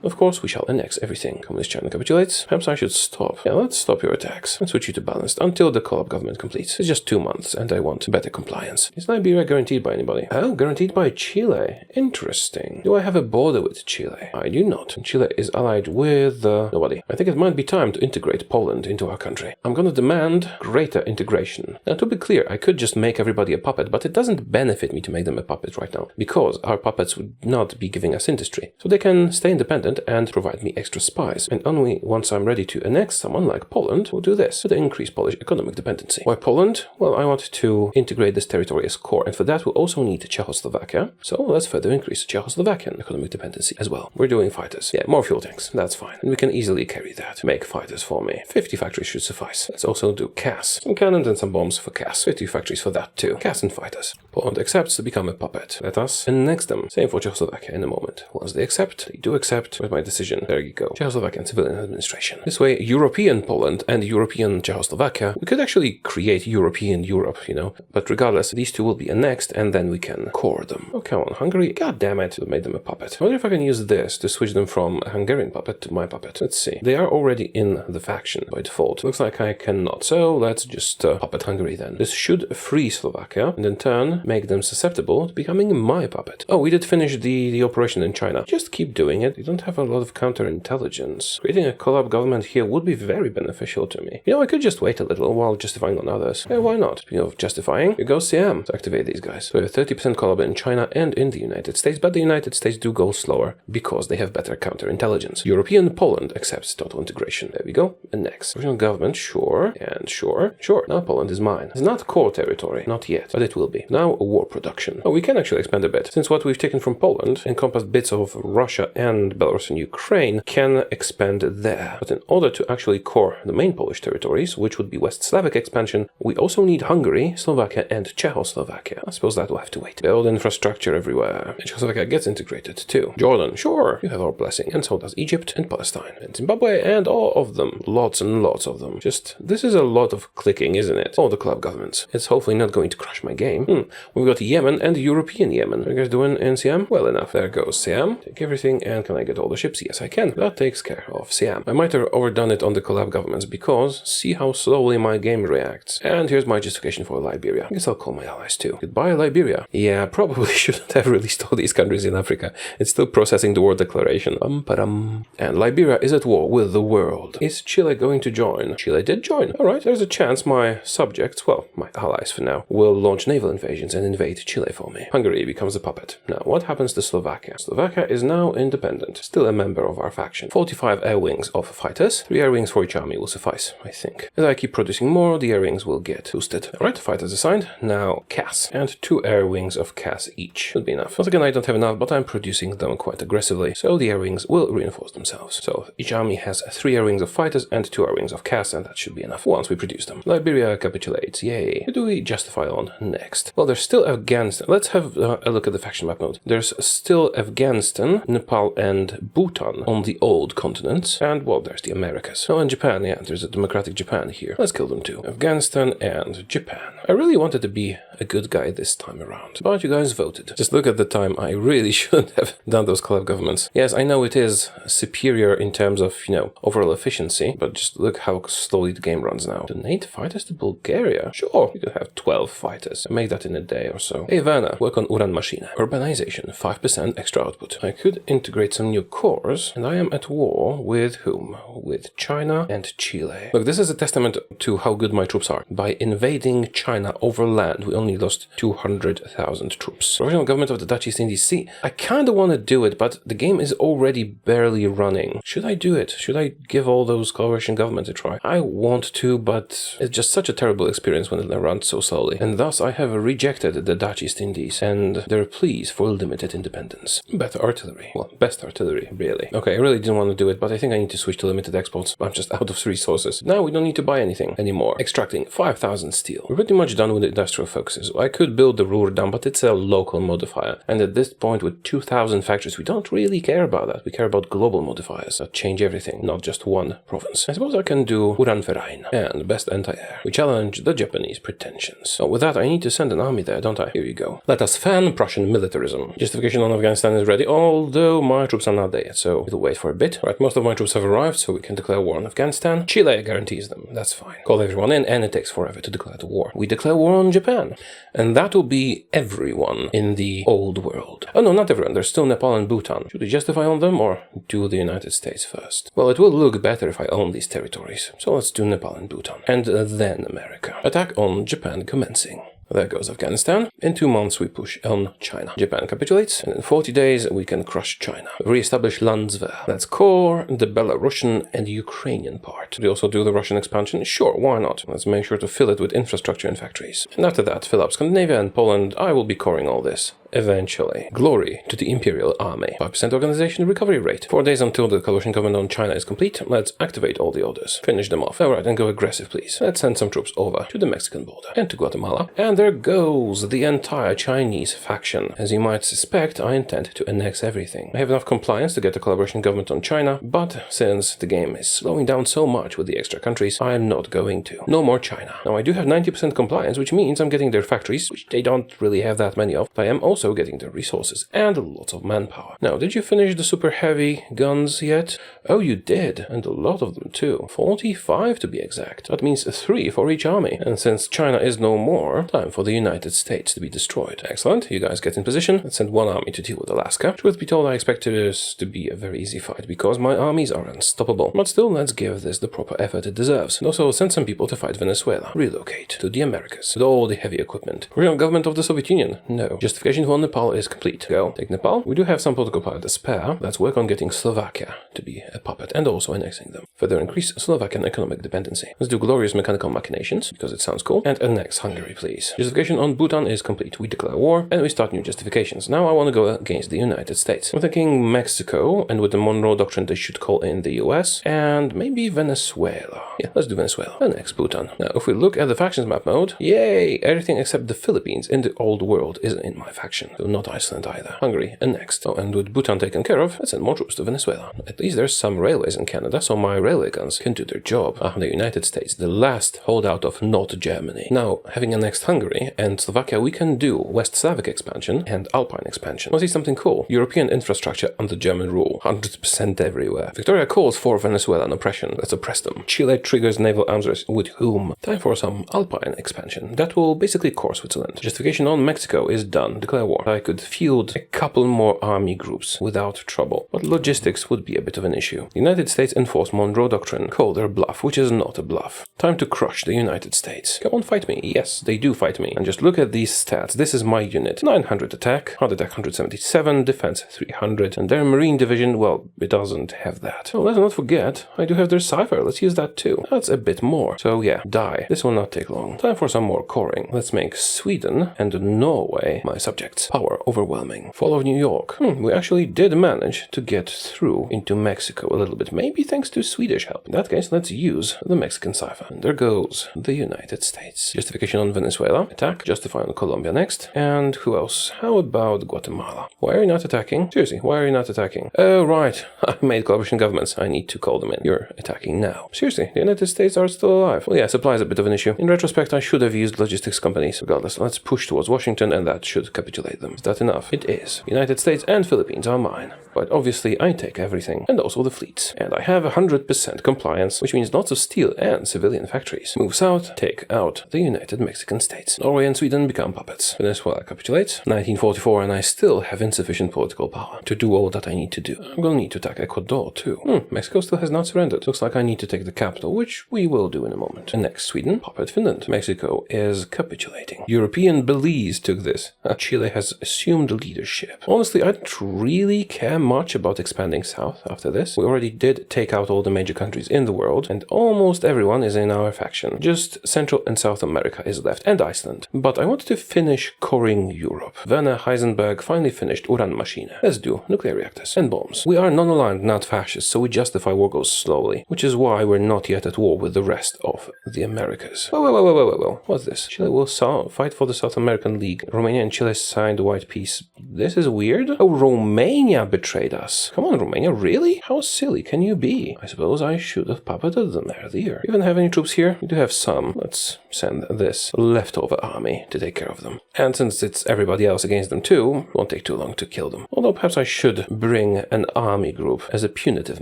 Of course, we shall annex everything. Communist China capitulates. Perhaps I should stop. Yeah, let's stop your attacks and switch you to balanced until the collab government completes. It's just 2 months, and I want better compliance. Is Liberia guaranteed by anybody? Oh, guaranteed by Chile. Interesting. Do I have a border with Chile? I do not. Chile is allied with nobody. I think it might be time to integrate Poland into our country. I'm gonna demand greater integration. Now, to be clear, I could just make everybody a puppet, but it doesn't benefit me to make them a puppet right now, because our puppets would not be giving us industry. So they can stay independent and provide me extra spies. And only once I'm ready to annex someone like Poland will do this, to increase Polish economic dependency. Why Poland? Well, I want to integrate this territory as core, and for that we'll also need Czechoslovakia. So let's further increase Czechoslovakian economic dependency as well. We're doing fighters. Yeah, more fuel tanks. That's fine. And we can easily carry that. Make fighters for me. 50 factories should suffice. Let's also do CAS. Some cannons and some bombs for CAS. 50 factories for that too. CAS and fighters. Poland accepts to become a puppet. Let us annex them. Same for Czechoslovakia in a moment. Once they accept, they do accept. With my decision. There you go. Czechoslovakian civilian administration. This way, European Poland and European Czechoslovakia, we could actually create European Europe, you know. But regardless, these two will be annexed and then we can core them. Oh, come on, Hungary. God damn it. We made them a puppet. I wonder if I can use this to switch them from a Hungarian puppet to my puppet. Let's see. They are already in the faction by default. Looks like I cannot. So let's just puppet Hungary then. This should free Slovakia and in turn make them susceptible to becoming my puppet. Oh, we did finish the operation in China. Just keep doing it. You don't have a lot of counterintelligence. Creating a collab government here would be very beneficial to me. You know, I could just wait a little while justifying on others. Yeah, why not? Speaking of justifying, here goes Siam to activate these guys. So we have 30% collab in China and in the United States, but the United States do go slower because they have better counterintelligence. European Poland accepts total integration. There we go. And next. Original government, sure. And sure. Sure. Now Poland is mine. It's not core territory. Not yet. But it will be. Now war production. Oh, we can actually expand a bit. Since what we've taken from Poland encompassed bits of Russia and Belarus force in Ukraine can expand there. But in order to actually core the main Polish territories, which would be West Slavic expansion, we also need Hungary, Slovakia, and Czechoslovakia. I suppose that will have to wait. Build infrastructure everywhere. And Czechoslovakia gets integrated too. Jordan, sure, you have our blessing. And so does Egypt and Palestine. And Zimbabwe and all of them. Lots and lots of them. Just, this is a lot of clicking, isn't it? All the club governments. It's hopefully not going to crash my game. We've got Yemen and European Yemen. Are you guys doing in Siam? Well enough. There goes Siam. Take everything, and can I get all the ships? Yes, I can. That takes care of Siam. I might have overdone it on the collab governments because see how slowly my game reacts. And here's my justification for Liberia. I guess I'll call my allies too. Goodbye, Liberia. Yeah, probably shouldn't have released all these countries in Africa. It's still processing the war declaration. And Liberia is at war with the world. Is Chile going to join? Chile did join. Alright, there's a chance my subjects, well, my allies for now, will launch naval invasions and invade Chile for me. Hungary becomes a puppet. Now, what happens to Slovakia? Slovakia is now independent, still a member of our faction. 45 air wings of fighters. 3 air wings for each army will suffice, I think. As I keep producing more, the air wings will get boosted. Alright, fighters assigned. Now, CAS. And 2 air wings of CAS each. Should be enough. Once again, I don't have enough, but I'm producing them quite aggressively, so the air wings will reinforce themselves. So, each army has 3 air wings of fighters and 2 air wings of CAS, and that should be enough once we produce them. Liberia capitulates. Yay. Who do we justify on next? Well, there's still Afghanistan. Let's have a look at the faction map mode. There's still Afghanistan, Nepal, and Bhutan on the old continents. And, well, there's the Americas. Oh, and Japan, yeah, there's a democratic Japan here. Let's kill them too. Afghanistan and Japan. I really wanted to be a good guy this time around, but you guys voted. Just look at the time. I really shouldn't have done those collab governments. Yes, I know it is superior in terms of, overall efficiency, but just look how slowly the game runs now. Donate fighters to Bulgaria? Sure, you can have 12 fighters. Make that in a day or so. Hey, Vanna, work on Uran Machine. Urbanization, 5% extra output. I could integrate some new cores, and I am at war with whom? With China and Chile. Look, this is a testament to how good my troops are. By invading China over land, we only lost 200,000 troops. Provisional government of the Dutch East Indies. See, I kinda want to do it, but the game is already barely running. Should I do it? Should I give all those coalition governments a try? I want to, but it's just such a terrible experience when it runs so slowly. And thus I have rejected the Dutch East Indies and their pleas for limited independence. Better artillery. Well, best artillery, really. Okay, I really didn't want to do it, but I think I need to switch to limited exports. I'm just out of resources. Now we don't need to buy anything anymore. Extracting 5,000 steel. We're pretty much done with the industrial focuses. I could build the Ruhr Dam, but it's a local modifier. And at this point, with 2,000 factories, we don't really care about that. We care about global modifiers that change everything, not just one province. I suppose I can do Uranverein and best anti-air. We challenge the Japanese pretensions. So with that, I need to send an army there, don't I? Here you go. Let us fan Prussian militarism. Justification on Afghanistan is ready, although my troops are not there yet, so it'll wait for a bit. Right, most of my troops have arrived, so we can declare war on Afghanistan. Chile guarantees them. That's fine. Call everyone in, and it takes forever to declare the war. We declare war on Japan. And that will be everyone in the old world. Oh no, not everyone. There's still Nepal and Bhutan. Should we justify on them or do the United States first? Well, it will look better if I own these territories. So let's do Nepal and Bhutan. And then America. Attack on Japan commencing. There goes Afghanistan. In 2 months we push on China. Japan capitulates, and in 40 days we can crush China. Re-establish Landswehr. Let's core the Belarusian and Ukrainian part. We also do the Russian expansion? Sure, why not? Let's make sure to fill it with infrastructure and factories. And after that, fill up Scandinavia and Poland. I will be coring all this. Eventually. Glory to the Imperial Army. 5% organization recovery rate. 4 days until the coalition government on China is complete. Let's activate all the orders. Finish them off. Alright, and go aggressive, please. Let's send some troops over to the Mexican border and to Guatemala. And there goes the entire Chinese faction. As you might suspect, I intend to annex everything. I have enough compliance to get a collaboration government on China, but since the game is slowing down so much with the extra countries, I am not going to. No more China. Now, I do have 90% compliance, which means I'm getting their factories, which they don't really have that many of, but I am also getting the resources and lots of manpower. Now, did you finish the super heavy guns yet? Oh, you did, and a lot of them too. 45 to be exact. That means 3 for each army. And since China is no more, time for the United States to be destroyed. Excellent, you guys get in position. Let's send one army to deal with Alaska. Truth be told, I expected this to be a very easy fight because my armies are unstoppable. But still, let's give this the proper effort it deserves. And also send some people to fight Venezuela. Relocate to the Americas with all the heavy equipment. Regional government of the Soviet Union? No. Justification move on, Nepal is complete. Go, take Nepal. We do have some political power to spare. Let's work on getting Slovakia to be a puppet and also annexing them. Further increase Slovakian economic dependency. Let's do glorious mechanical machinations, because it sounds cool. And annex Hungary, please. Justification on Bhutan is complete. We declare war, and we start new justifications. Now I want to go against the United States. I'm thinking Mexico, and with the Monroe Doctrine they should call in the US, and maybe Venezuela. Yeah, let's do Venezuela. Annex Bhutan. Now, if we look at the factions map mode, yay! Everything except the Philippines in the old world is in my faction. So not Iceland either. Hungary, annexed. Oh, and with Bhutan taken care of, let's send more troops to Venezuela. At least there's some railways in Canada, so my railway guns can do their job. The United States, the last holdout of not Germany. Now, having annexed Hungary and Slovakia, we can do West Slavic expansion and Alpine expansion. Want to see something cool? European infrastructure under German rule. 100% everywhere. Victoria calls for Venezuelan oppression. Let's oppress them. Chile triggers naval arms race. With whom? Time for some Alpine expansion. That will basically core Switzerland. Justification on Mexico is done. Declare war. I could field a couple more army groups without trouble, but logistics would be a bit of an issue. The United States enforce Monroe Doctrine. Call their bluff, which is not a bluff. Time to crush the United States. Come on, fight me. Yes, they do fight me. And just look at these stats. This is my unit. 900 attack, hard attack 177, defense 300, and their marine division, well, it doesn't have that. Oh, let's not forget, I do have their cipher. Let's use that too. That's a bit more. So yeah, die. This will not take long. Time for some more coring. Let's make Sweden and Norway my subjects. Power overwhelming. Fall of New York. We actually did manage to get through into Mexico a little bit. Maybe thanks to Swedish help. In that case, let's use the Mexican cipher. And there goes the United States. Justification on Venezuela. Attack. Justify on Colombia next. And who else? How about Guatemala? Why are you not attacking? Seriously, why are you not attacking? Oh, right. I made coalition governments. I need to call them in. You're attacking now. Seriously, the United States are still alive. Well, yeah, supply is a bit of an issue. In retrospect, I should have used logistics companies. Regardless, let's push towards Washington and that should capitulate them. Is that enough? It is. United States and Philippines are mine. But obviously, I take everything. And also the fleets. And I have 100% compliance, which means lots of steel and civilian factories. Move south, take out the United Mexican States. Norway and Sweden become puppets. Venezuela capitulates. 1944, and I still have insufficient political power to do all that I need to do. I'm gonna need to attack Ecuador too. Mexico still has not surrendered. Looks like I need to take the capital, which we will do in a moment. And next, Sweden, puppet Finland. Mexico is capitulating. European Belize took this. Chile has assumed leadership. Honestly, I don't really care much about expanding south after this. We already did take out all the major countries in the world, and almost everyone is in our faction. Just Central and South America is left, and Iceland. But I wanted to finish coring Europe. Werner Heisenberg finally finished Uranmaschine. Let's do nuclear reactors and bombs. We are non-aligned, not fascist, so we justify war goes slowly, which is why we're not yet at war with the rest of the Americas. Whoa. What's this? Chile will fight for the South American League. Romania and Chile signed white peace. This is weird. Oh, Romania betrayed us. Come on, Romania, really? How silly can you be? I suppose I should have puppeted them earlier. You even have any troops here? We do have some. Let's send this leftover army to take care of them. And since it's everybody else against them too, it won't take too long to kill them. Although perhaps I should bring an army group as a punitive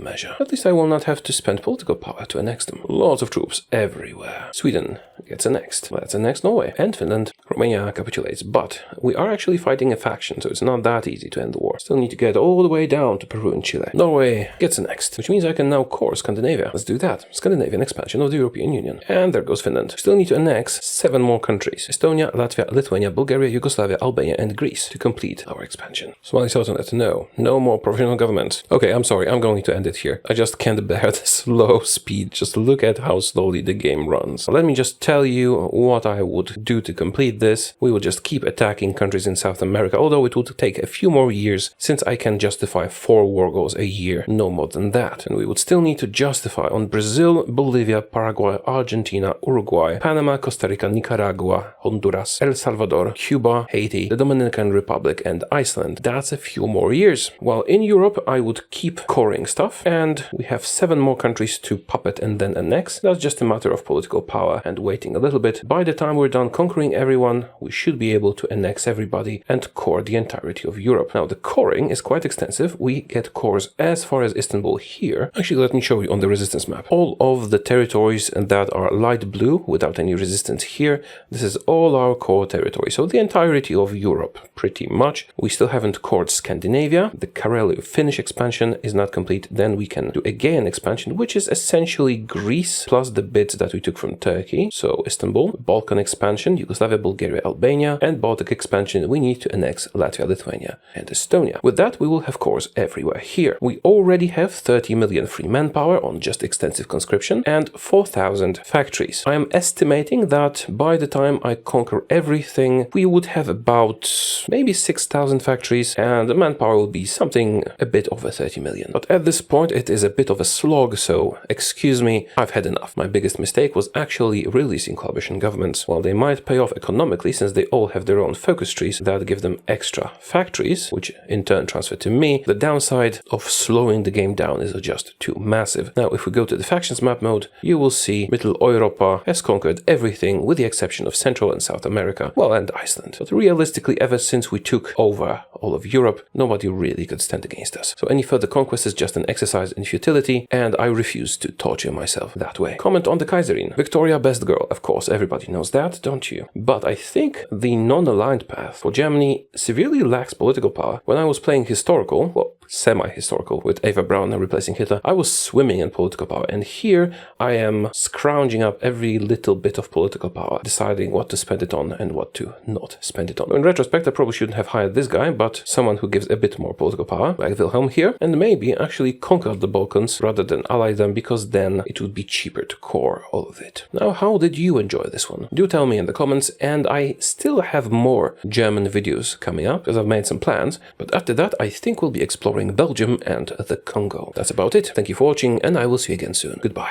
measure. At least I will not have to spend political power to annex them. Lots of troops everywhere. Sweden gets annexed. Let's annex Norway and Finland. Romania capitulates, but we are actually fighting a faction, so it's not that easy to end the war. Still need to get all the way down to Peru and Chile. Norway gets annexed, which means I can now core Scandinavia. Let's do that. Scandinavian expansion of the European Union. And there goes Finland. Still need to annex 7 more countries. Estonia, Latvia, Lithuania, Bulgaria, Yugoslavia, Albania, and Greece to complete our expansion. Somali Sultanate, no more provisional governments. Okay, I'm sorry, I'm going to end it here. I just can't bear the slow speed. Just look at how slowly the game runs. Let me just tell you what I would do to complete this. We will just keep attacking countries in South America, although it would take a few more years since I can justify 4 war goals a year, no more than that. And we would still need to justify on Brazil, Bolivia, Paraguay, Argentina, Uruguay, Panama, Costa Rica, Nicaragua, Honduras, El Salvador, Cuba, Haiti, the Dominican Republic, and Iceland. That's a few more years. While in Europe, I would keep coring stuff, and we have 7 more countries to puppet and then annex. That's just a matter of political power and waiting a little bit. By the time we're done conquering everyone, we should be able to annex everybody and core the entirety of Europe. Now, the coring is quite extensive. We get cores as far as Istanbul here. Actually, let me show you on the resistance map. All of the territories that are light blue without any resistance here, this is all our core territory. So the entirety of Europe, pretty much. We still haven't cored Scandinavia. The Karelia-Finnish expansion is not complete. Then we can do Aegean expansion, which is essentially Greece plus the bits that we took from Turkey. So Istanbul, Balkan expansion, Yugoslavia, Bulgaria, Albania, and Baltic expansion. We we need to annex Latvia, Lithuania, and Estonia. With that, we will have cores everywhere here. We already have 30 million free manpower on just extensive conscription and 4,000 factories. I am estimating that by the time I conquer everything, we would have about maybe 6,000 factories, and the manpower will be something a bit over 30 million. But at this point, it is a bit of a slog, so excuse me, I've had enough. My biggest mistake was actually releasing coalition governments. While they might pay off economically since they all have their own focus trees that give them extra factories, which in turn transfer to me, the downside of slowing the game down is just too massive. Now, if we go to the factions map mode, you will see Mitteleuropa has conquered everything with the exception of Central and South America, well, and Iceland. But realistically, ever since we took over all of Europe, nobody really could stand against us. So any further conquest is just an exercise in futility, and I refuse to torture myself that way. Comment on the Kaiserin. Victoria, best girl. Of course, everybody knows that, don't you? But I think the non-aligned path for Germany severely lacks political power. When I was playing historical, well, semi-historical, with Eva Braun replacing Hitler, I was swimming in political power, and here I am scrounging up every little bit of political power, deciding what to spend it on and what to not spend it on. In retrospect, I probably shouldn't have hired this guy, but someone who gives a bit more political power, like Wilhelm here, and maybe actually conquer the Balkans rather than ally them, because then it would be cheaper to core all of it. Now, how did you enjoy this one? Do tell me in the comments, and I still have more German videos coming up, because I've made some plans, but after that I think we'll be exploring Belgium and the Congo. That's about it. Thank you for watching, and I will see you again soon. Goodbye.